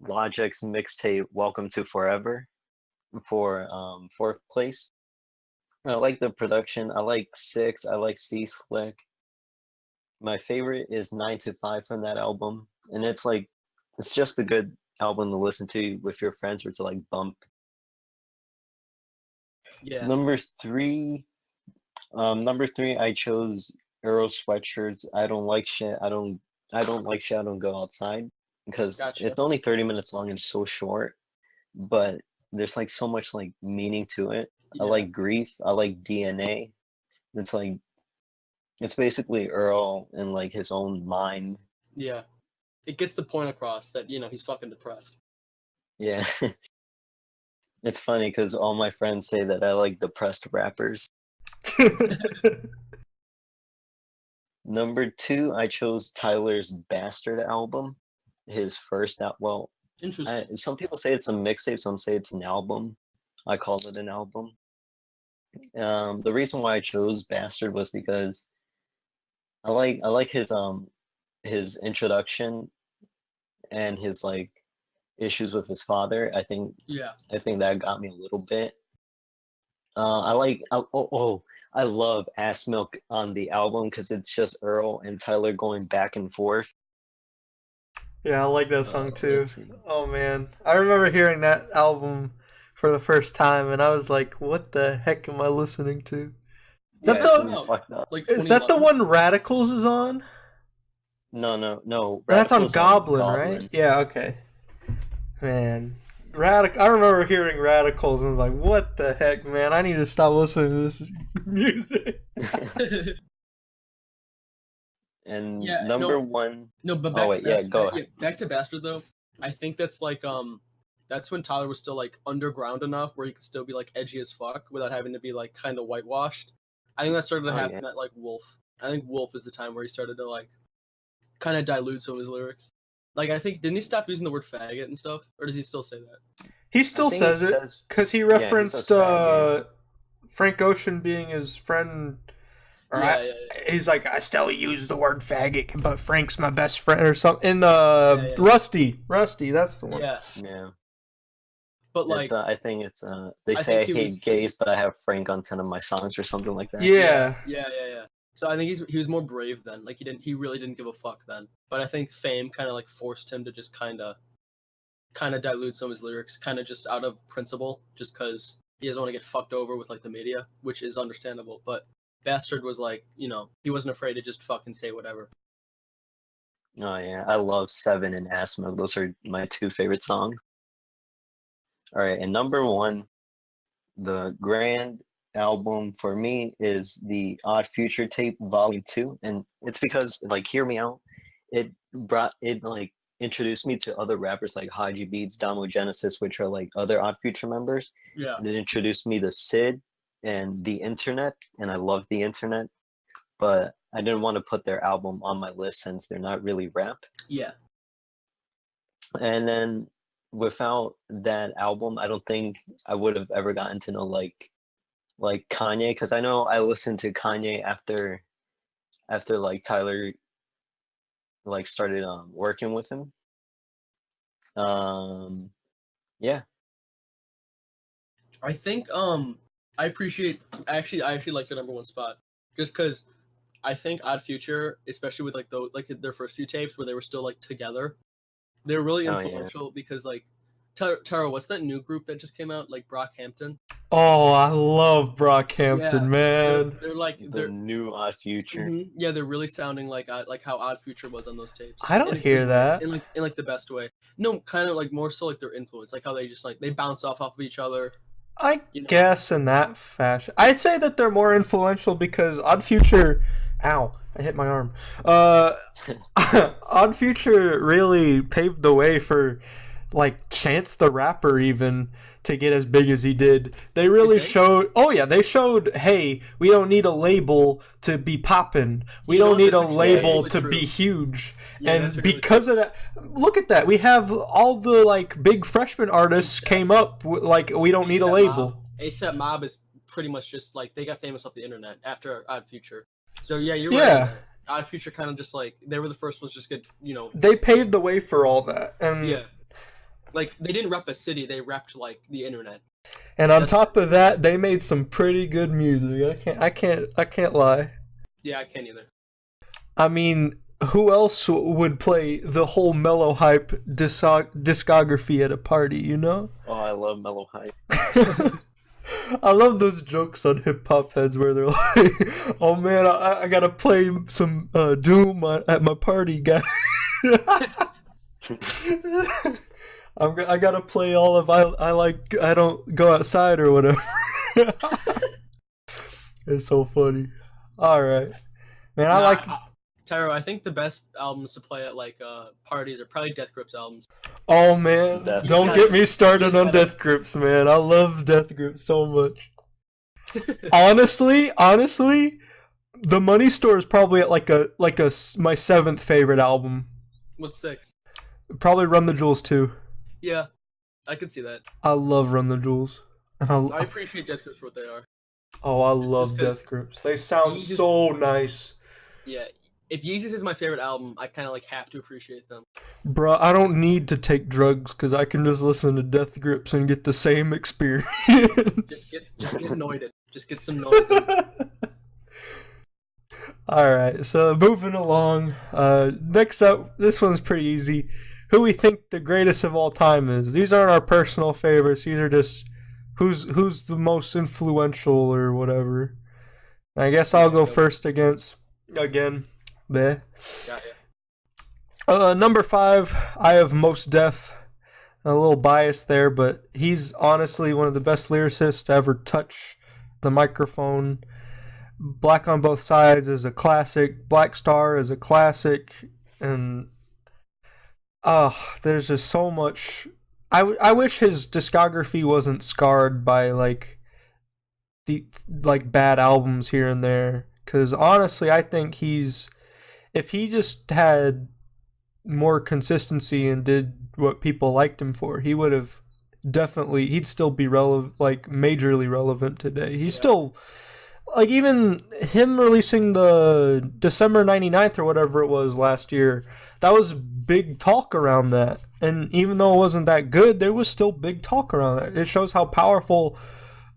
Logic's mixtape "Welcome to Forever" for 4th place. I like the production. I like 6. I like C Slick. My favorite is 9 to 5 from that album, and it's just a good album to listen to with your friends or to like bump. Yeah. Number 3, I chose Earl Sweatshirts. I don't like shit. I don't like shit. I don't go outside because it's only 30 minutes long and so short, but there's like so much like meaning to it. Yeah. I like Grief. I like DNA. It's basically Earl in like his own mind. Yeah. It gets the point across that, he's fucking depressed. Yeah. It's funny because all my friends say that I like depressed rappers. Number 2, I chose Tyler's Bastard album. His first well, interesting. Some people say it's a mixtape, some say it's an album. I call it an album. The reason why I chose Bastard was because I like his introduction and his like issues with his father. I think that got me a little bit. I love Ass Milk on the album because it's just Earl and Tyler going back and forth. Yeah, I like that song too. Oh man, I remember hearing that album for the first time, and I was like, "What the heck am I listening to?" Is that the one Radicals is on? No. That's on Goblin, right? Yeah, okay. Man, I remember hearing Radicals and I was like, "What the heck, man? I need to stop listening to this music." And number 1. No, but go ahead. back to Bastard though. I think that's like that's when Tyler was still like underground enough where he could still be like edgy as fuck without having to be like kind of whitewashed. I think that started to happen at like Wolf. I think Wolf is the time where he started to like kind of dilute some of his lyrics. Like I think didn't he stop using the word faggot and stuff, or does he still say that? He still says it because he referenced Frank Ocean being his friend. He's like, I still use the word faggot, but Frank's my best friend or something. Rusty, that's the one. Yeah. But like, I think it's they say I hate gays, but I have Frank on 10 of my songs or something like that. Yeah. So I think he was more brave then. Like he really didn't give a fuck then. But I think fame kind of like forced him to just kind of dilute some of his lyrics, kind of just out of principle, just because he doesn't want to get fucked over with like the media, which is understandable. But Bastard was like, you know, he wasn't afraid to just fucking say whatever. Oh yeah, I love Seven and Asthma. Those are my two favorite songs. All right, and number one, the grand album for me is the Odd Future Tape Volume 2, and it's because, like, hear me out, it like introduced me to other rappers like Haji Beats, Damo Genesis, which are like other Odd Future members. Yeah. And it introduced me to Sid and the internet, and I love the internet, but I didn't want to put their album on my list since they're not really rap. Yeah. And then without that album, I don't think I would have ever gotten to know like Kanye, because I know I listened to Kanye after like Tyler like started working with him. Yeah. I think I actually like your number one spot, just because I think Odd Future, especially with like their first few tapes where they were still like together, they were really influential because like Tyro, what's that new group that just came out, like Brockhampton? Oh, I love Brockhampton, man. They're like the new Odd Future. Mm-hmm. Yeah, they're really sounding like how Odd Future was on those tapes. I don't hear that in like the best way. No, kind of like more so like their influence, like how they just like they bounce off of each other. I guess in that fashion, I'd say that they're more influential because Odd Future. Ow! I hit my arm. Odd Future really paved the way for like Chance the Rapper even to get as big as he did. They really showed. Oh yeah, they showed. Hey, we don't need a label to be poppin'. We don't need a label to be huge. And because of that, look at that. We have all the like big freshman artists came up like we don't need a label. A$AP Mob is pretty much just like they got famous off the internet after Odd Future. So yeah, you're right. Odd Future kind of just like they were the first ones just get, you know. They paved the way for all that. And yeah. Like they didn't rep a city, they repped like the internet. And on top of that, they made some pretty good music. I can't lie. Yeah, I can't either. I mean, who else would play the whole Mellow Hype discography at a party, you know? Oh, I love Mellow Hype. I love those jokes on hip hop heads where they're like, "Oh man, I gotta play some Doom at my party, guys." I gotta play all of I don't go outside or whatever. It's so funny. All right, man. Tyro, I think the best albums to play at like parties are probably Death Grips albums. Oh man, don't get me started on Death Grips, man. I love Death Grips so much. honestly, The Money Store is probably at like my 7th favorite album. What's 6? Probably Run the Jewels 2. Yeah, I can see that. I love Run the Jewels. And I appreciate Death Grips for what they are. Oh, I love Death Grips. They sound so nice. Yeah, if Yeezus is my favorite album, I kind of like have to appreciate them. Bruh, I don't need to take drugs because I can just listen to Death Grips and get the same experience. Just get noited. Just get some noise. Alright, so moving along. Next up, this one's pretty easy. Who we think the greatest of all time is. These aren't our personal favorites. These are just who's the most influential or whatever. I guess I'll go first again. There. Number 5, I have Mos Def. A little biased there, but he's honestly one of the best lyricists to ever touch the microphone. Black on Both Sides is a classic. Black Star is a classic. And there's just so much. I wish his discography wasn't scarred by like bad albums here and there. Because honestly, I think if he just had more consistency and did what people liked him for, he would have he'd still be relevant, like majorly relevant today. He's still, like, even him releasing the December 99th or whatever it was last year, that was big talk around that. And even though it wasn't that good, there was still big talk around that. It shows how powerful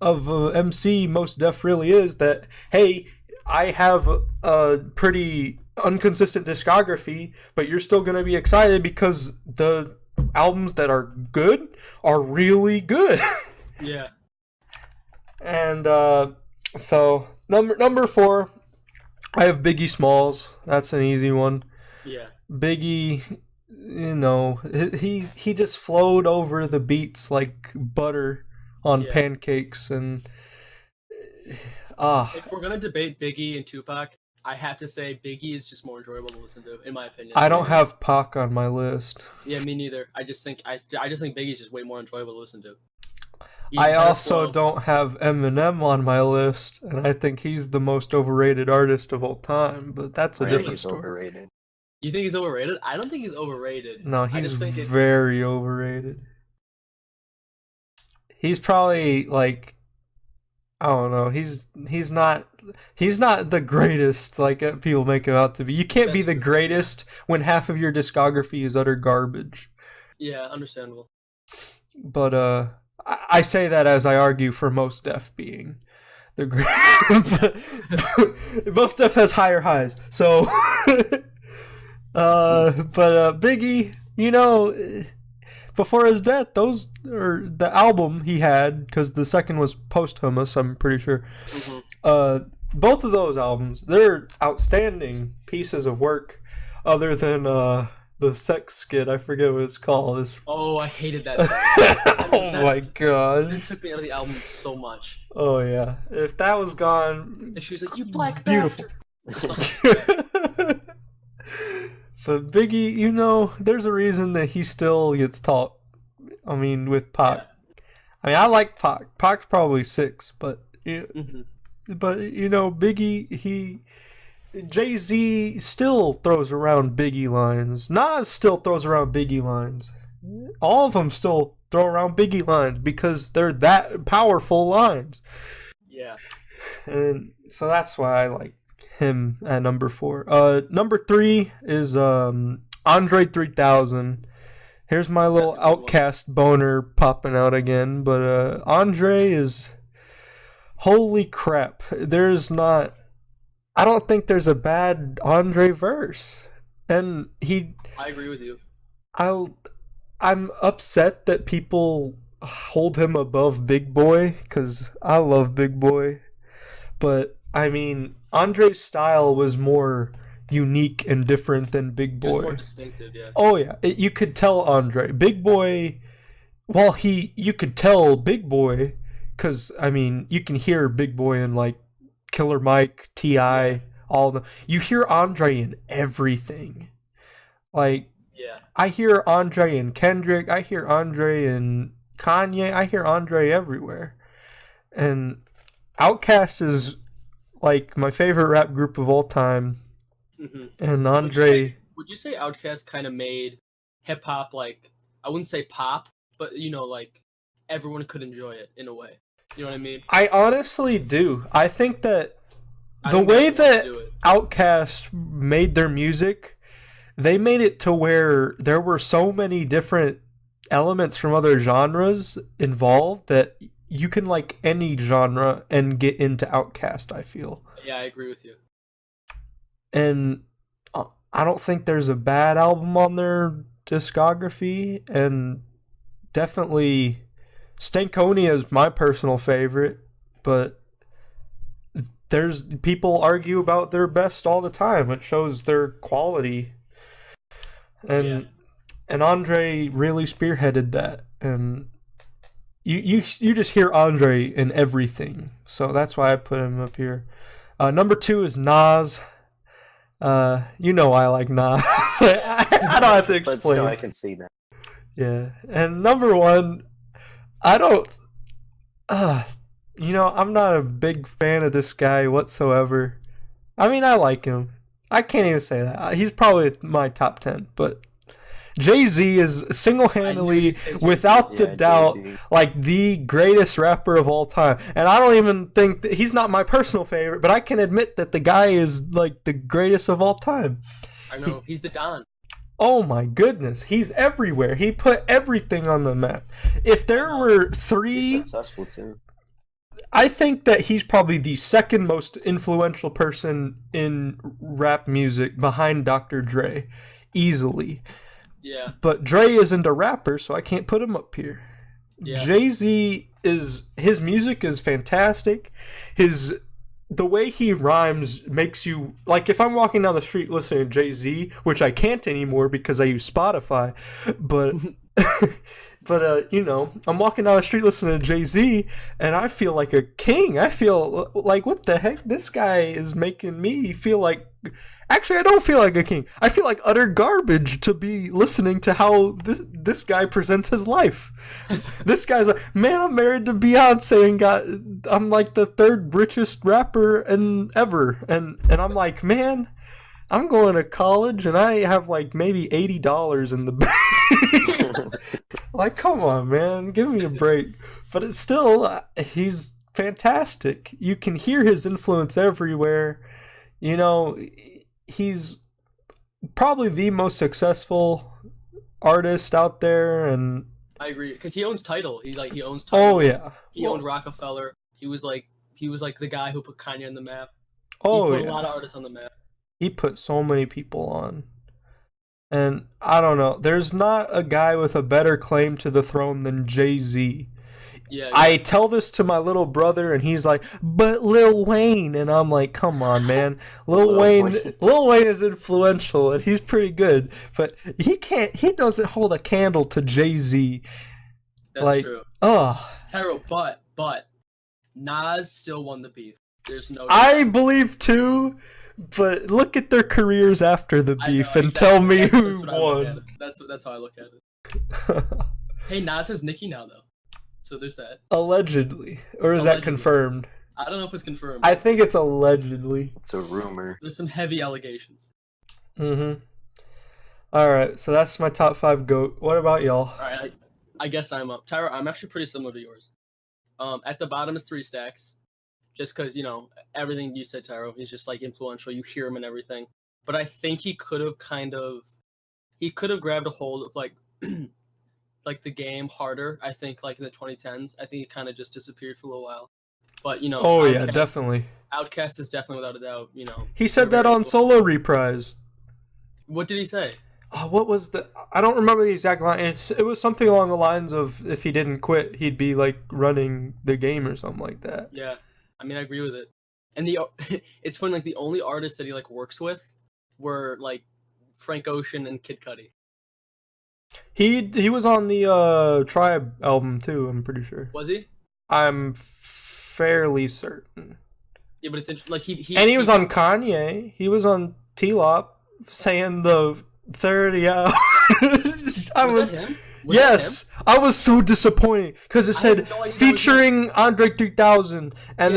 of a MC Mos Def really is, that, hey, I have a pretty inconsistent discography, but you're still going to be excited because the albums that are good are really good. Yeah. And so number 4, I have Biggie Smalls. That's an easy one. Yeah. Biggie, he just flowed over the beats like butter on pancakes. And if we're gonna debate Biggie and Tupac, I have to say Biggie is just more enjoyable to listen to, in my opinion. I don't have Pac on my list. Yeah, me neither. I just think Biggie's just way more enjoyable to listen to. I also don't have Eminem on my list, and I think he's the most overrated artist of all time. But that's a different story. Overrated. You think he's overrated? I don't think he's overrated. No, he's very overrated. He's probably like, I don't know. He's not the greatest like people make him out to be. You can't be the greatest when half of your discography is utter garbage. Yeah, understandable. But I say that as I argue for Mos Def being the greatest. Mos Def has higher highs, so. But Biggie, before his death, the album he had, because the second was posthumous, I'm pretty sure. Mm-hmm. Both of those albums, they're outstanding pieces of work, other than the sex skit. I forget what it's called. Oh, I hated that. My god! It took me out of the album so much. Oh yeah, if that was gone, and she was like, "You black beautiful." bastard. So Biggie, there's a reason that he still gets taught. I mean, with Pac. Yeah. I mean, I like Pac. Pac's probably 6, but Biggie, Jay-Z still throws around Biggie lines. Nas still throws around Biggie lines. All of them still throw around Biggie lines because they're that powerful lines. Yeah. And so that's why I like him at number 4. Number 3 is Andre 3000. Here's my little Outcast boner popping out again, but Andre is, holy crap. I don't think there's a bad Andre verse. And I agree with you. I'm upset that people hold him above Big Boy, because I love Big Boy. But I mean, Andre's style was more unique and different than Big Boy. It was more distinctive, yeah. Oh yeah, you could tell Andre. Big Boy, you could tell Big Boy, because I mean, you can hear Big Boy in like Killer Mike, T.I., all of them. You hear Andre in everything. Like, yeah. I hear Andre in Kendrick. I hear Andre in Kanye. I hear Andre everywhere. And Outkast is like my favorite rap group of all time. Mm-hmm. And Andre, would you say Outkast kind of made hip hop, like, I wouldn't say pop, but like everyone could enjoy it in a way. You know what I mean? I honestly do. I think that the way that Outkast made their music, they made it to where there were so many different elements from other genres involved that you can like any genre and get into Outkast, I feel. Yeah, I agree with you. And I don't think there's a bad album on their discography, and definitely Stankonia is my personal favorite, but there's people argue about their best all the time. It shows their quality. And Andre really spearheaded that, and you just hear Andre in everything. So that's why I put him up here. Number 2 is Nas. I like Nas. I don't have to explain. But still, I can see that. Yeah. And number one, I don't. I'm not a big fan of this guy whatsoever. I mean, I like him. I can't even say that. He's probably my top 10, but Jay-Z is single-handedly, without the doubt, Jay-Z. like the greatest rapper of all time. And I don't even think that he's not my personal favorite, but I can admit that the guy is like the greatest of all time. I know, he's the Don. Oh my goodness, he's everywhere. He put everything on the map. If there were He's three, successful too. I think that he's probably the second most influential person in rap music behind Dr. Dre, easily. Yeah. But Dre isn't a rapper, so I can't put him up here. Yeah. Jay-Z his music is fantastic. The way he rhymes makes you, like, if I'm walking down the street listening to Jay-Z, which I can't anymore because I use Spotify, but I'm walking down the street listening to Jay-Z and I feel like a king. I feel like, what the heck? This guy is making me feel like, actually, I don't feel like a king. I feel like utter garbage to be listening to how this guy presents his life. This guy's like, man, I'm married to Beyonce and I'm like the third richest rapper ever. And I'm like, man, I'm going to college and I have like maybe $80 in the bank. Like, come on, man, give me a break. But it's still, he's fantastic. You can hear his influence everywhere. He's probably the most successful artist out there, and I agree because he owns Tidal. He owns Tidal. Oh yeah, He owned Rockefeller. He was like the guy who put Kanye on the map. Oh he put yeah, a lot of artists on the map. He put so many people on, and I don't know. There's not a guy with a better claim to the throne than Jay-Z. Yeah. I tell this to my little brother, and he's like, "But Lil Wayne," and I'm like, "Come on, man, Lil Wayne is influential, and he's pretty good, but he doesn't hold a candle to Jay-Z." That's true. Oh, Tyro, but Nas still won the beef. There's no. I believe too, but look at their careers after the beef and exactly. tell me who won. That's how I look at it. Hey, Nas has Nicki now though. So there's that. Allegedly. Or is that confirmed? I don't know if it's confirmed. I think it's allegedly. It's a rumor. There's some heavy allegations. Mm-hmm. Alright, so that's my top 5 GOAT. What about y'all? Alright, I guess I'm up. Tyra, I'm actually pretty similar to yours. At the bottom is 3 Stacks. Just because, everything you said, Tyro, he's just like influential. You hear him and everything. But I think he could have grabbed a hold of like like the game harder. I think like in the 2010s, I think he kind of just disappeared for a little while. But oh yeah, definitely. Outkast is definitely without a doubt. He said that on Solo Reprise. What did he say? What was I don't remember the exact line. It was something along the lines of if he didn't quit, he'd be like running the game or something like that. Yeah, I mean I agree with it. And it's funny, like the only artists that he like works with were like Frank Ocean and Kid Cudi. He was on the Tribe album too, I'm pretty sure. Was he? I'm fairly certain. Yeah, but it's like he was on Kanye. He was on T-Lop saying the 30 hours. Was that him? Yes, I was so disappointed because it said featuring Andre 3000 and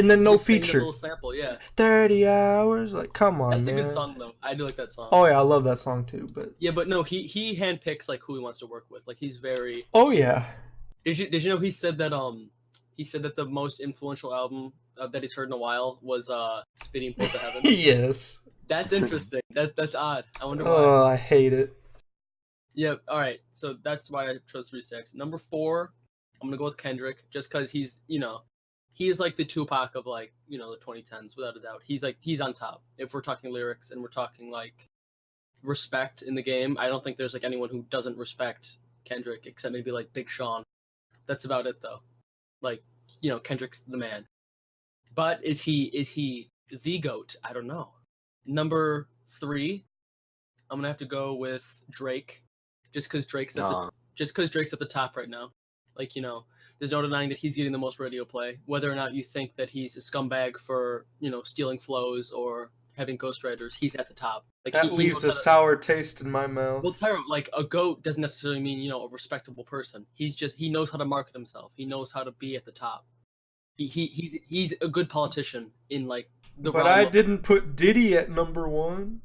then no feature. A little sample, yeah. 30 hours, like come on, That's man. a good song though. I do like that song. Oh yeah, I love that song too. But yeah, but no, he handpicks like who he wants to work with. Like he's very. Oh yeah. Did you know he said that the most influential album that he's heard in a while was Speeding Pole to Heaven. Yes. That's interesting. That's odd. I wonder why. Oh, I hate it. Yeah. All right. So that's why I chose 3 Stacks. Number 4, I'm gonna go with Kendrick, just because he's he is like the Tupac of like the 2010s without a doubt. He's on top. If we're talking lyrics and we're talking like respect in the game, I don't think there's like anyone who doesn't respect Kendrick except maybe like Big Sean. That's about it though. Like Kendrick's the man. But is he the GOAT? I don't know. Number 3, I'm gonna have to go with Drake, just because Drake's at the top right now. Like there's no denying that he's getting the most radio play. Whether or not you think that he's a scumbag for stealing flows or having ghostwriters, he's at the top. Like That he leaves a sour taste in my mouth. Well, Tyro, like a goat doesn't necessarily mean a respectable person. He knows how to market himself. He knows how to be at the top. He's a good politician in like the. But I didn't put Diddy at number 1.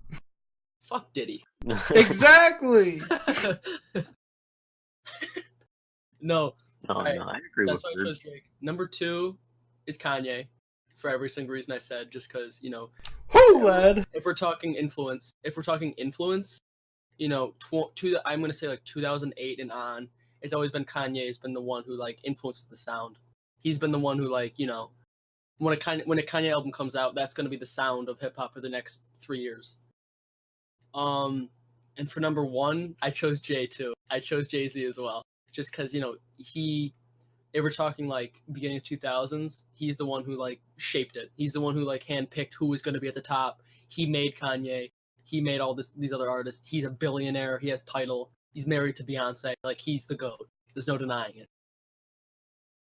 Fuck Diddy. Exactly. No. No, I agree That's with why I chose Drake. Number 2 is Kanye, for every single reason I said, just because Who, lad? If we're talking influence, I'm gonna say like 2008 and on, it's always been Kanye has been the one who like influences the sound. He's been the one who like when a Kanye album comes out, that's gonna be the sound of hip hop for the next 3 years. And for number 1, I chose Jay too. I chose Jay-Z as well, just because if we're talking like beginning of 2000s, he's the one who like shaped it. He's the one who like handpicked who was going to be at the top. He made Kanye. He made all these other artists. He's a billionaire. He has title. He's married to Beyonce. Like he's the GOAT. There's no denying it.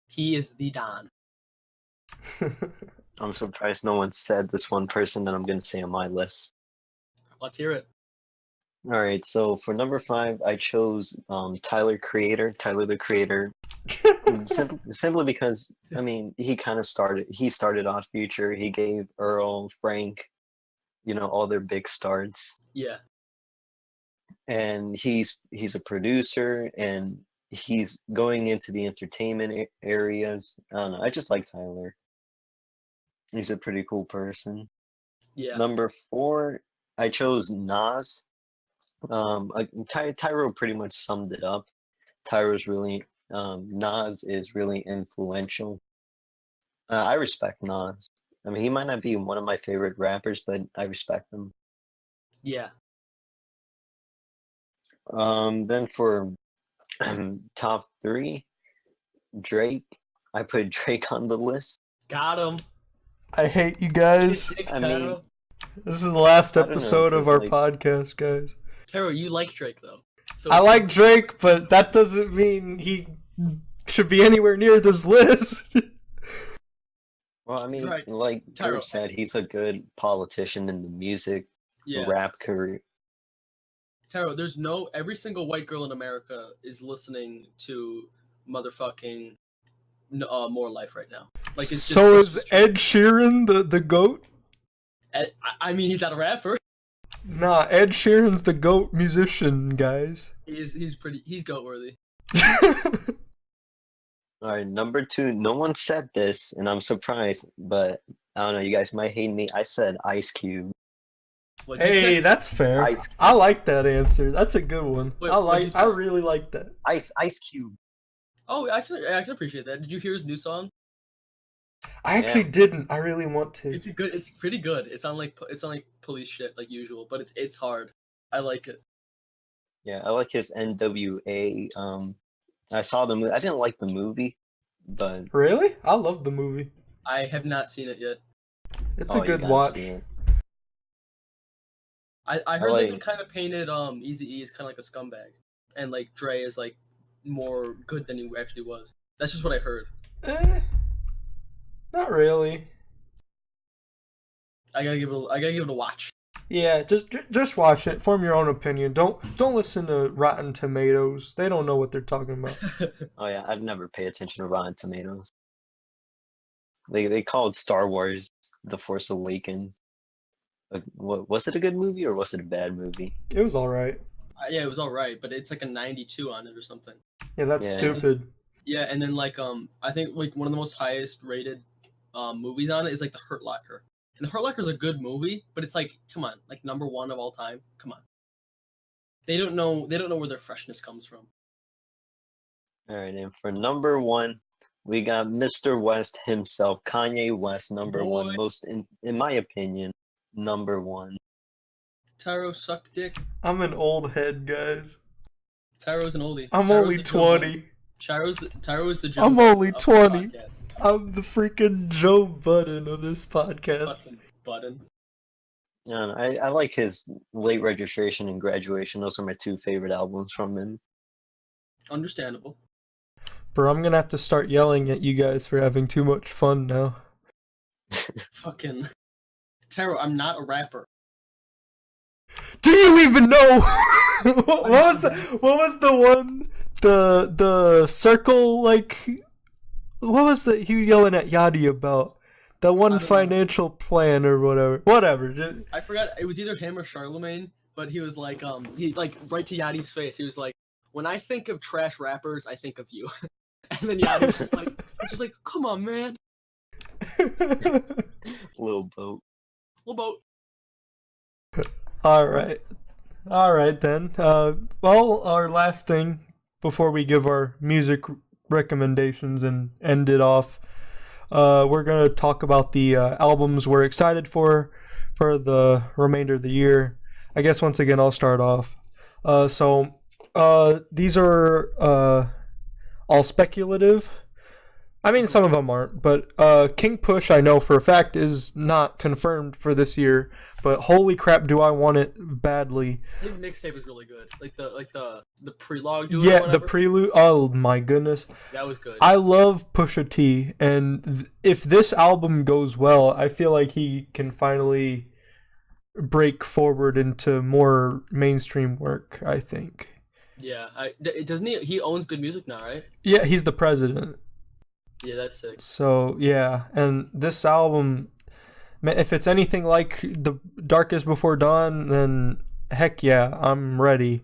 He is the Don. I'm surprised no one said this one person that I'm going to say on my list. Let's hear it. All right, so for number 5, I chose Tyler the Creator. Simply because, I mean, he started off Future. He gave Earl, Frank, all their big starts. Yeah. And he's a producer, and he's going into the entertainment areas. I don't know, I just like Tyler. He's a pretty cool person. Yeah. Number 4, I chose Nas. Tyro pretty much summed it up. Nas is really influential. I respect Nas. I mean, he might not be one of my favorite rappers, but I respect him. Yeah. Then for top 3, Drake. I put Drake on the list. Got him. I hate you guys. I mean, this is the last I don't know, episode of our like- podcast, guys. Tyro, you like Drake though. So I like Drake, but that doesn't mean he should be anywhere near this list. Well, I mean, Right. like Tyro. Gerbs said, he's a good politician in the music, yeah. rap career. Tyro, every single white girl in America is listening to motherfucking More Life right now. Like it's So it's is just true. Ed Sheeran the GOAT? I mean, he's not a rapper. Nah, Ed Sheeran's the GOAT musician, guys. He's GOAT worthy. All right, number 2. No one said this, and I'm surprised, but I don't know. You guys might hate me. I said Ice Cube. What'd you Hey, say? that's fair. Ice Cube. I like that answer. That's a good one. Wait, what'd you say? I really like that. Ice Cube. Oh, I can appreciate that. Did you hear his new song? I actually didn't. I really want to. It's pretty good. It's on like police shit like usual, but it's hard. I like it. Yeah, I like his NWA. I saw the movie. I didn't like the movie, but Really? I love the movie. I have not seen it yet. It's oh, a you good gotta watch. see it. I heard they like- kind of painted Eazy-E as kind of like a scumbag, and like Dre is like more good than he actually was. That's just what I heard. Not really. I gotta give it a watch. Yeah, just watch it. Form your own opinion. Don't listen to Rotten Tomatoes. They don't know what they're talking about. Oh yeah, I've never paid attention to Rotten Tomatoes. They called Star Wars The Force Awakens. What was it, a good movie or was it a bad movie? It was all right. Yeah, it was alright, but it's like a 92 on it or something. Yeah, that's Yeah. stupid. Yeah, and then like I think like one of the most highest rated movies on it is like The Hurt Locker. And The Hurt Locker is a good movie, but it's like, come on, like number 1 of all time. Come on. They don't know where their freshness comes from. All right, and for number 1, we got Mr. West himself, Kanye West, number 1, Boy. most in my opinion, number 1. Tyro suck dick. I'm an old head, guys. Tyro's an oldie. I'm Tyro's only the Joe 20. Tyro is the Joe I'm only of the 20. podcast. I'm the freaking Joe Budden of this podcast. Fucking button. I like his Late Registration and Graduation. Those are my 2 favorite albums from him. Understandable. Bro, I'm gonna have to start yelling at you guys for having too much fun now. Fucking Tyro, I'm not a rapper. Do you even know what was the one the circle like? What was the you yelling at Yachty about? That one financial plan or whatever. I forgot. It was either him or Charlemagne, but he was like, he like right to Yachty's face. He was like, "When I think of trash rappers, I think of you." And then Yachty was just like, "Come on, man." Little boat. Little boat. All right then. Well, our last thing before we give our music recommendations and end it off, we're gonna talk about the albums we're excited for the remainder of the year. I guess once again I'll start off. So these are all speculative. I mean, some of them aren't, but King Push, I know for a fact, is not confirmed for this year. But holy crap, do I want it badly! His mixtape was really good, like the prelogue. Yeah, the prelude. Oh my goodness, that was good. I love Pusha T, and if this album goes well, I feel like he can finally break forward into more mainstream work. I think. Yeah, doesn't he? He owns Good Music now, right? Yeah, he's the president. Yeah, that's sick. So, yeah, and this album, if it's anything like The Darkest Before Dawn, then heck yeah, I'm ready.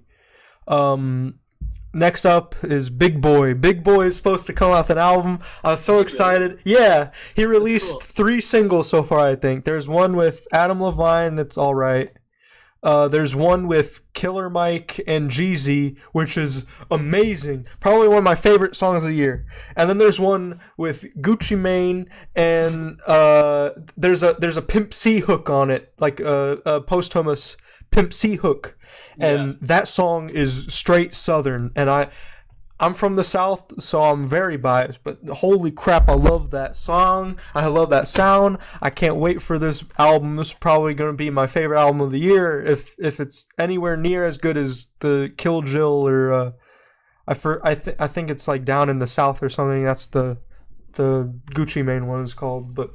Next up is Big Boy. Big Boy is supposed to come out with an album. I was so excited. Really? Yeah, he released 3 singles so far, I think. There's one with Adam Levine that's all right. There's one with Killer Mike and Jeezy, which is amazing. Probably one of my favorite songs of the year. And then there's one with Gucci Mane, and there's a Pimp C hook on it, like a posthumous Pimp C hook. And that song is straight Southern, and I'm from the South, so I'm very biased, but holy crap, I love that song. I love that sound. I can't wait for this album. This is probably going to be my favorite album of the year if it's anywhere near as good as the Kill Jill or I think it's like Down in the South or something. That's the Gucci Mane one is called, but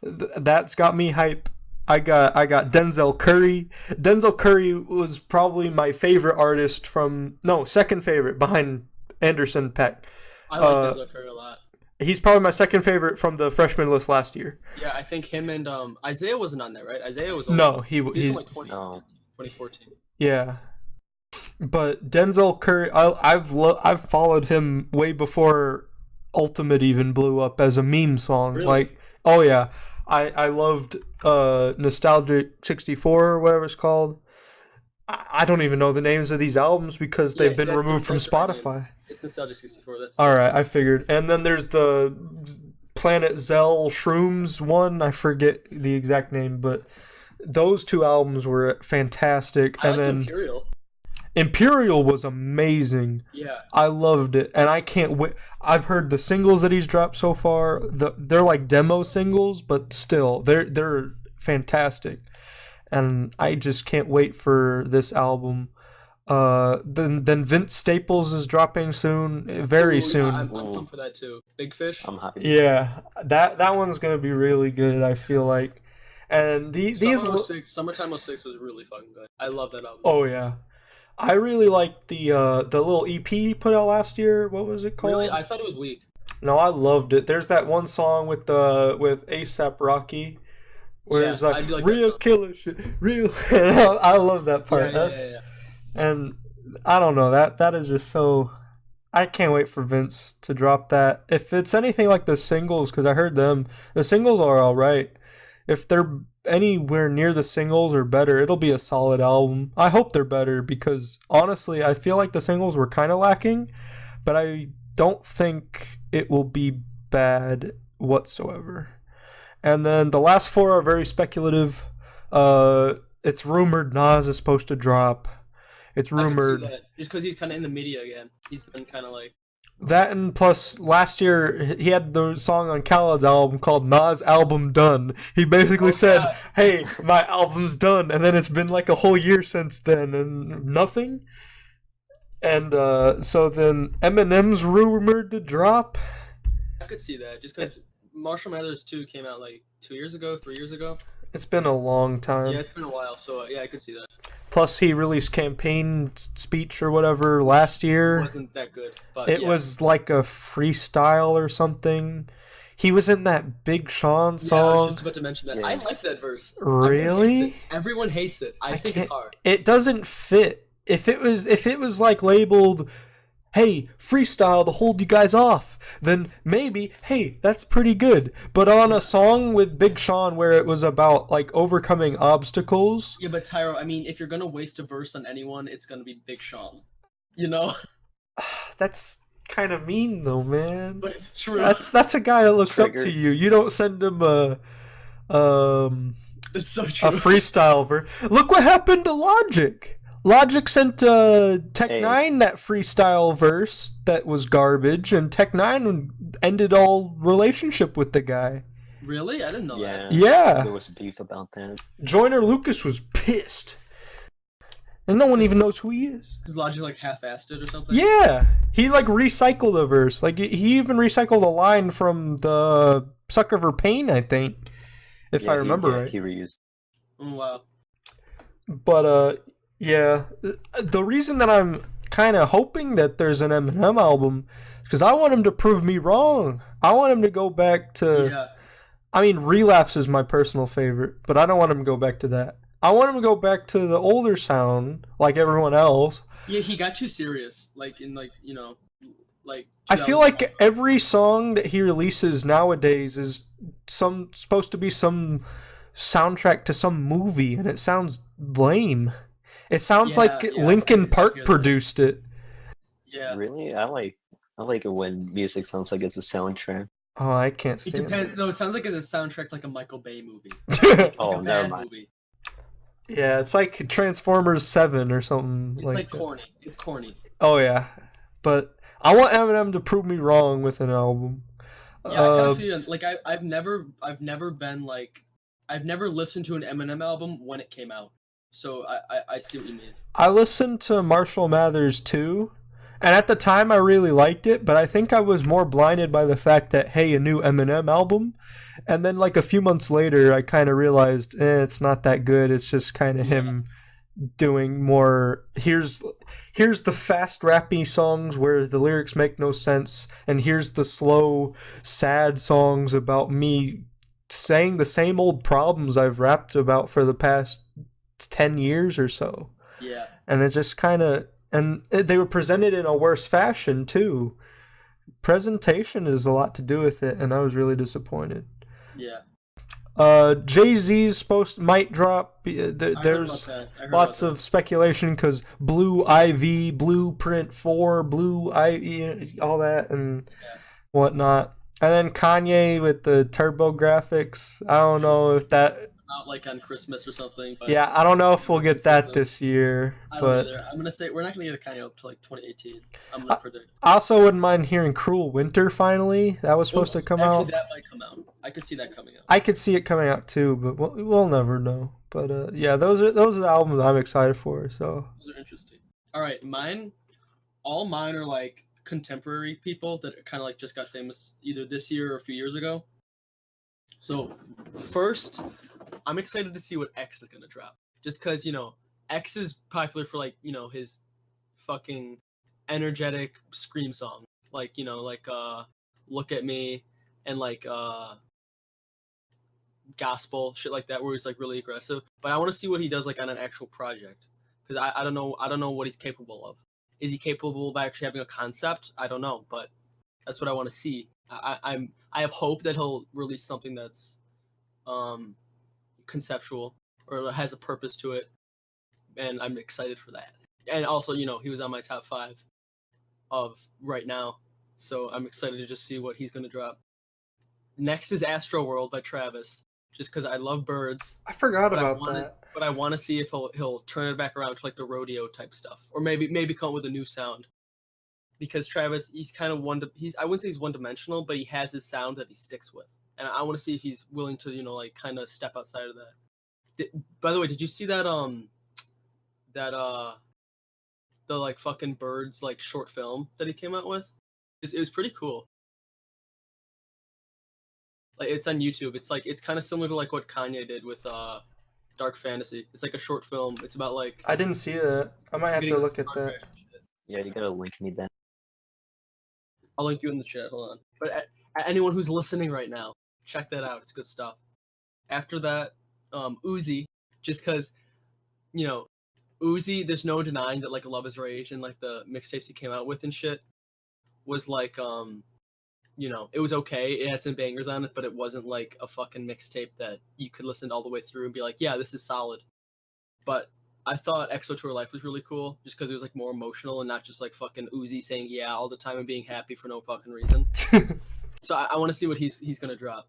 that's got me hype. I got Denzel Curry. Denzel Curry was probably my favorite artist second favorite behind Anderson .Paak. I like Denzel Curry a lot. He's probably my second favorite from the freshman list last year. Yeah, I think him and Isaiah wasn't on there, right? Isaiah was he's from like 2014. Yeah, but Denzel Curry, I've followed him way before Ultimate even blew up as a meme song. Really? Like, oh yeah, I loved Nostalgic 64 or whatever it's called. I don't even know the names of these albums because they've been removed from Spotify. It's Nostalgia 64. All right, I figured. And then there's the Planet Zell Shrooms one. I forget the exact name, but those 2 albums were fantastic. And then Imperial. Imperial was amazing. Yeah. I loved it, and I can't wait. I've heard the singles that he's dropped so far. They're like demo singles, but still, they're fantastic. And I just can't wait for this album. Then Vince Staples is dropping soon, very soon. I'm pumped for that too. Big Fish. I'm happy. Yeah, that one's gonna be really good. I feel like, and Summertime 06 was really fucking good. I love that album. Oh yeah, I really liked the little EP he put out last year. What was it called? Really, I thought it was weak. No, I loved it. There's that one song with A$AP Rocky. Where it's like real killer shit, real. I love that part. Yeah. And I don't know, that is just so. I can't wait for Vince to drop that. If it's anything like the singles, because I heard the singles are all right. If they're anywhere near the singles or better, it'll be a solid album. I hope they're better because honestly, I feel like the singles were kind of lacking, but I don't think it will be bad whatsoever. And then the last 4 are very speculative. It's rumored Nas is supposed to drop. It's rumored. I can see that. Just because he's kind of in the media again. He's been kind of like... That, and plus, last year, he had the song on Khaled's album called Nas Album Done. He basically said, hey, my album's done. And then it's been like a whole year since then, and nothing. And so then Eminem's rumored to drop. I could see that, just because Marshall Mathers 2 came out like 2 years ago, 3 years ago. It's been a long time. Yeah, it's been a while, so yeah, I could see that. Plus, he released campaign speech or whatever last It year. wasn't that good, but It yeah. was like a freestyle or something. He was in that Big Sean Yeah, I was song. just about to mention that. Yeah. I like that verse. Really? Everyone hates it. I think can't. it's hard. It doesn't fit. If it was like labeled, "Hey, freestyle to hold you guys off," then maybe, hey, that's pretty good. But on a song with Big Sean where it was about like overcoming obstacles, Yeah, but Tyro, I mean, if you're gonna waste a verse on anyone, it's gonna be Big Sean. You know? that's kind of mean though, man. But it's true. That's a guy that looks up Trigger. to you. You don't send him a It's so true. freestyle verse. Look what happened to Logic. Logic sent Tech Hey. 9 that freestyle verse that was garbage, and Tech 9 ended all relationship with the guy. Really? I didn't know Yeah. that. Yeah. There was beef about that. Joyner Lucas was pissed. And no one even knows who he is. Because Logic like half-assed it or something? Yeah. He like recycled a verse. Like he even recycled a line from the Sucker for Pain, I think. If I remember right. He reused. Oh, wow. But yeah, the reason that I'm kind of hoping that there's an Eminem album is because I want him to prove me wrong. I want him to go back to. Yeah. I mean, Relapse is my personal favorite, but I don't want him to go back to that. I want him to go back to the older sound, like everyone else. Yeah, he got too serious. Like, in, like, you know, like... I feel like every song that he releases nowadays is supposed to be some soundtrack to some movie, and it sounds lame. It sounds like Linkin Park produced it. Yeah. Really? I like it when music sounds like it's a soundtrack. Oh, I can't It stand depends. No, it sounds like it's a soundtrack like a Michael Bay movie. it. Oh, Like a never bad mind. movie. Yeah, it's like Transformers 7 or something. It's like corny. It's corny. Oh, yeah. But I want Eminem to prove me wrong with an album. Yeah, I kind of feel like I've never been like I've never listened to an Eminem album when it came out. So I see what you mean. I listened to Marshall Mathers too, and at the time I really liked it, but I think I was more blinded by the fact that, hey, a new Eminem album. And then like a few months later, I kind of realized, it's not that good. It's just kind of him doing more, here's the fast rappy songs where the lyrics make no sense, and here's the slow, sad songs about me saying the same old problems I've rapped about for the past 10 years or so. Yeah. And it just kind of, and they were presented in a worse fashion too. Presentation is a lot to do with it, and I was really disappointed. Yeah. Jay-Z's might drop. There's lots of speculation because Blue Ivy, Blueprint 4, Blue Ivy, all that and whatnot. And then Kanye with the turbo graphics. I don't know if that... Not like on Christmas or something. But yeah, I don't know if we'll get that this year. But I'm going to say we're not going to get a Kanye up to like 2018. I'm going to predict. I also wouldn't mind hearing Cruel Winter finally. That was supposed to come out. That might come out. I could see that coming out. I could see it coming out too, but we'll never know. But yeah, those are the albums I'm excited for. So those are interesting. All right, all mine are like contemporary people that kind of like just got famous either this year or a few years ago. So first, I'm excited to see what X is gonna drop. Just because X is popular for like his fucking energetic scream song, like "Look at Me" and like gospel shit like that, where he's like really aggressive. But I want to see what he does like on an actual project, because I don't know what he's capable of. Is he capable of actually having a concept? I don't know, but that's what I want to see. I have hope that he'll release something that's conceptual or has a purpose to it, and I'm excited for that. And also, he was on my top 5 of right now, so I'm excited to just see what he's gonna drop. Next is Astro World by Travis, just because I love birds. I forgot about that. But I want to see if he'll turn it back around to like the rodeo type stuff, or maybe come up with a new sound. Because Travis, he's kind of I wouldn't say he's one-dimensional, but he has his sound that he sticks with, and I want to see if he's willing to like kind of step outside of that. By the way, did you see that the like fucking birds like short film that he came out with? It was pretty cool. Like it's on YouTube. It's kind of similar to like what Kanye did with Dark Fantasy. It's like a short film. It's about like I didn't see that. I might have to look at that. Yeah, you gotta link me that. I'll link you in the chat. Hold on. But anyone who's listening right now, check that out. It's good stuff. After that, Uzi, just because, you know, Uzi, there's no denying that like Love Is Rage and like the mixtapes he came out with and shit was like you know, it was okay. It had some bangers on it, but it wasn't like a fucking mixtape that you could listen to all the way through and be like, yeah, this is solid. But I thought EXO Tour Life was really cool just because it was like more emotional and not just like fucking Uzi saying yeah all the time and being happy for no fucking reason. So I want to see what he's gonna drop.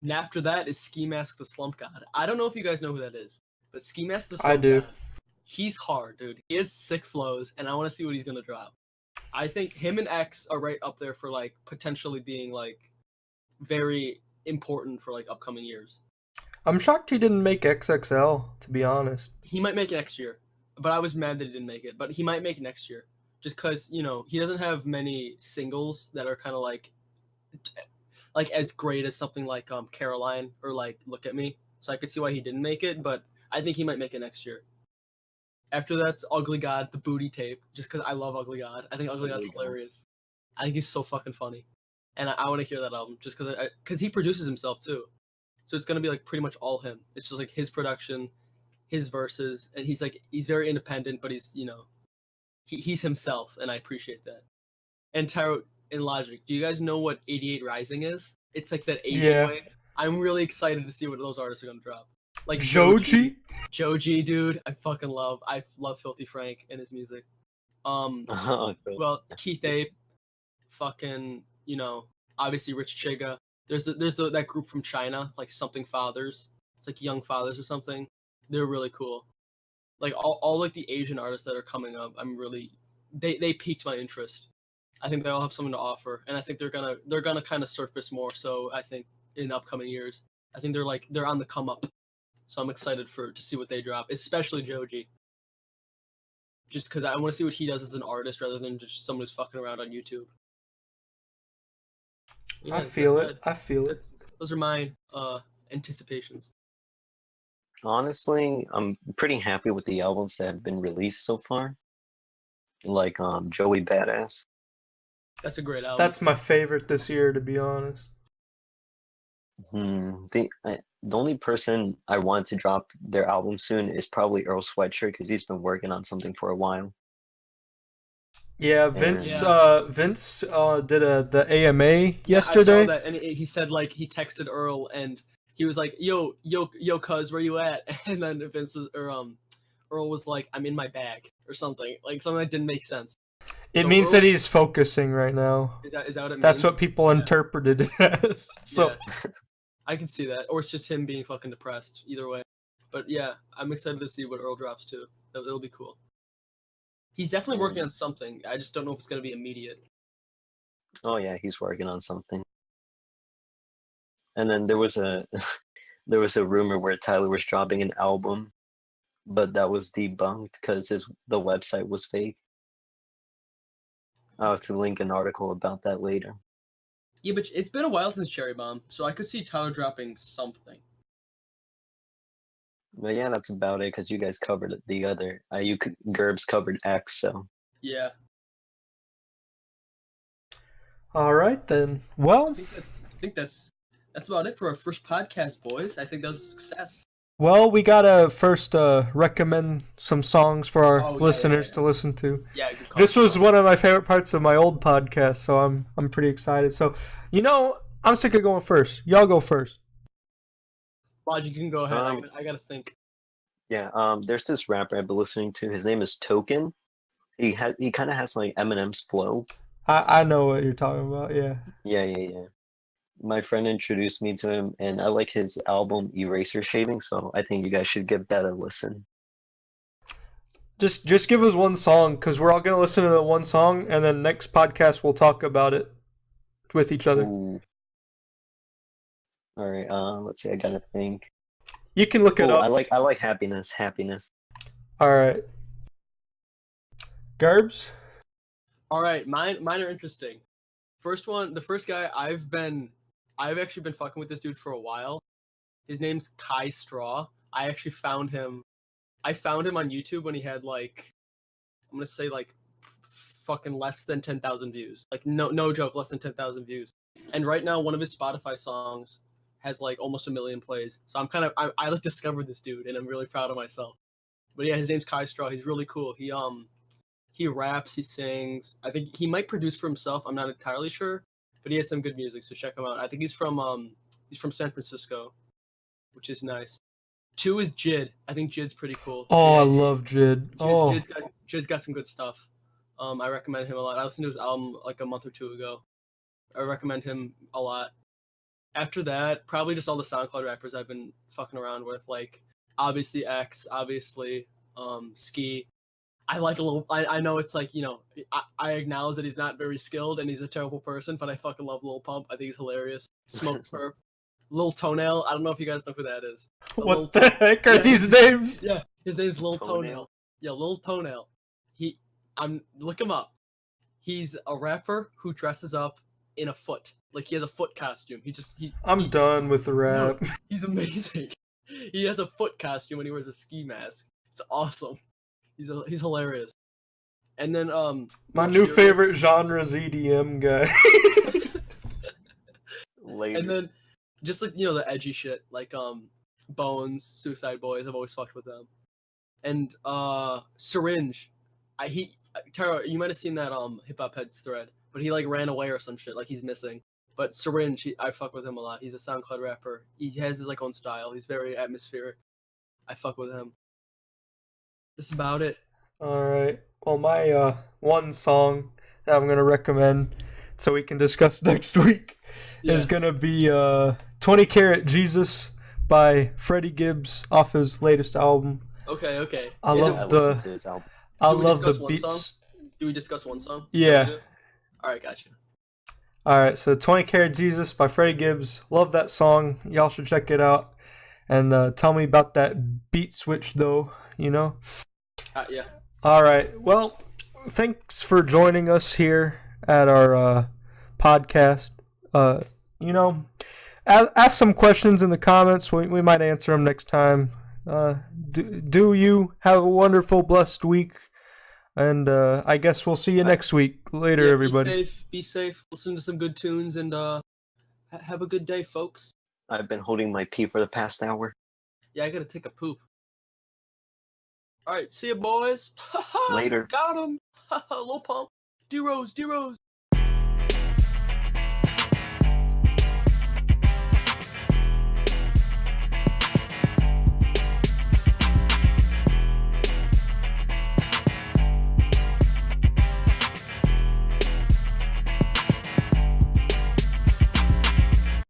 And after that is Ski Mask the Slump God. I don't know if you guys know who that is, but Ski Mask the Slump I do. God, he's hard, dude. He has sick flows, and I want to see what he's gonna drop. I think him and X are right up there for like potentially being like very important for like upcoming years. I'm shocked he didn't make XXL, to be honest. He might make it next year, but I was mad that he didn't make it. But he might make it next year, just because you know he doesn't have many singles that are kind of like as great as something like Caroline or like Look at Me. So I could see why he didn't make it, but I think he might make it next year. After that's Ugly God, the booty tape, just because I love Ugly God. I think Ugly God's hilarious. I think he's so fucking funny, and I want to hear that album just because he produces himself too. So it's gonna be like pretty much all him. It's just like his production, his verses, and he's very independent, but he's he's himself, and I appreciate that. And Tyro in Logic, do you guys know what 88 Rising is? It's like that Asian wave. I'm really excited to see what those artists are gonna drop. Like Joji? Joji, dude, I love Filthy Frank and his music. Well, Keith Ape, fucking, obviously Rich Chiga. There's that group from China, like something Fathers. It's like Young Fathers or something. They're really cool. Like all like the Asian artists that are coming up, they piqued my interest. I think they all have something to offer, and I think they're gonna kind of surface more. So I think in upcoming years, I think they're on the come up. So I'm excited to see what they drop, especially Joji. Just because I want to see what he does as an artist rather than just someone who's fucking around on YouTube. Yeah, I feel it. Those are my anticipations. Honestly, I'm pretty happy with the albums that have been released so far. Like Joey Badass. That's a great album. That's my favorite this year, to be honest. The only person I want to drop their album soon is probably Earl Sweatshirt because he's been working on something for a while. Yeah, Vince did the AMA yesterday. I saw that, and he said like he texted Earl and he was like, "Yo, cuz, where you at?" And then Earl was like, "I'm in my bag" or something that didn't make sense. It means that he's focusing right now. Is that what it means? That's what people interpreted it as. So yeah. I can see that, or it's just him being fucking depressed. Either way, but yeah, I'm excited to see what Earl drops too. It'll be cool. He's definitely working on something. I just don't know if it's gonna be immediate. Oh yeah, he's working on something. And then there was a rumor where Tyler was dropping an album, but that was debunked because the website was fake. I'll have to link an article about that later. Yeah, but it's been a while since Cherry Bomb, so I could see Tyler dropping something. But yeah, that's about it because you guys covered it. Gerbs covered X, so. Yeah. All right then. Well, I think that's about it for our first podcast, boys. I think that was a success. Well, we gotta first recommend some songs for our listeners to listen to. Yeah, this was one of my favorite parts of my old podcast, so I'm pretty excited. So, I'm sick of going first. Y'all go first. Logic, you can go ahead. I gotta think. Yeah, there's this rapper I've been listening to. His name is Token. He kind of has like Eminem's flow. I know what you're talking about. Yeah. Yeah. My friend introduced me to him, and I like his album Eraser Shaving, so I think you guys should give that a listen. Just give us one song, because we're all going to listen to the one song, and then next podcast we'll talk about it with each other. Ooh. All right, let's see, I gotta think. You can look it up. I like Happiness. All right. Gerbs? All right, mine are interesting. The first guy I've been I've actually been fucking with this dude for a while. His name's Kai Straw. I actually found him. I found him on YouTube when he had like, I'm gonna say like, fucking less than 10,000 views. Like no joke, less than 10,000 views. And right now, one of his Spotify songs has like almost 1 million plays. So I like discovered this dude, and I'm really proud of myself. But yeah, his name's Kai Straw. He's really cool. He raps, he sings. I think he might produce for himself. I'm not entirely sure, but he has some good music, so check him out. I think he's from San Francisco, which is nice. 2 is Jid. I think Jid's pretty cool. Oh, I love Jid. Oh, Jid's got some good stuff. I recommend him a lot. I listened to his album like a month or 2 ago. I recommend him a lot. After that, probably just all the SoundCloud rappers I've been fucking around with, like obviously X, obviously Ski. I like a little. I know it's like, you know, I acknowledge that he's not very skilled and he's a terrible person, but I fucking love Lil Pump. I think he's hilarious. Smoke Perp. Lil Toenail. I don't know if you guys know who that is. What the heck are these names? Yeah, his name's Lil Toenail. Yeah, Lil Toenail. Look him up. He's a rapper who dresses up in a foot. Like he has a foot costume. I'm done with the rap. No, he's amazing. He has a foot costume and he wears a ski mask. It's awesome. He's hilarious. And then my new favorite genre is EDM guy. And then just like, you know, the edgy shit like Bones, Suicide Boys. I've always fucked with them. And Syringe. Tyro, you might have seen that Hip Hop Heads thread, but he like ran away or some shit, like he's missing. But Syringe, I fuck with him a lot. He's a SoundCloud rapper. He has his like own style. He's very atmospheric. I fuck with him. That's about it. All right. Well, my one song that I'm gonna recommend, so we can discuss next week, is gonna be 20 Karat Jesus by Freddie Gibbs off his latest album. Okay. I love the beats. Do we discuss one song? Yeah. All right, gotcha. All right, so 20 Karat Jesus by Freddie Gibbs. Love that song. Y'all should check it out. And tell me about that beat switch, though, you know? Yeah. All right. Well, thanks for joining us here at our podcast. You know, ask some questions in the comments. We might answer them next time. Do you have a wonderful, blessed week? And I guess we'll see you next week. Later, everybody. Be safe. Listen to some good tunes, and have a good day, folks. I've been holding my pee for the past hour. Yeah, I gotta take a poop. All right, see you, boys. Later. Got him. Lil Pump. D-Rose.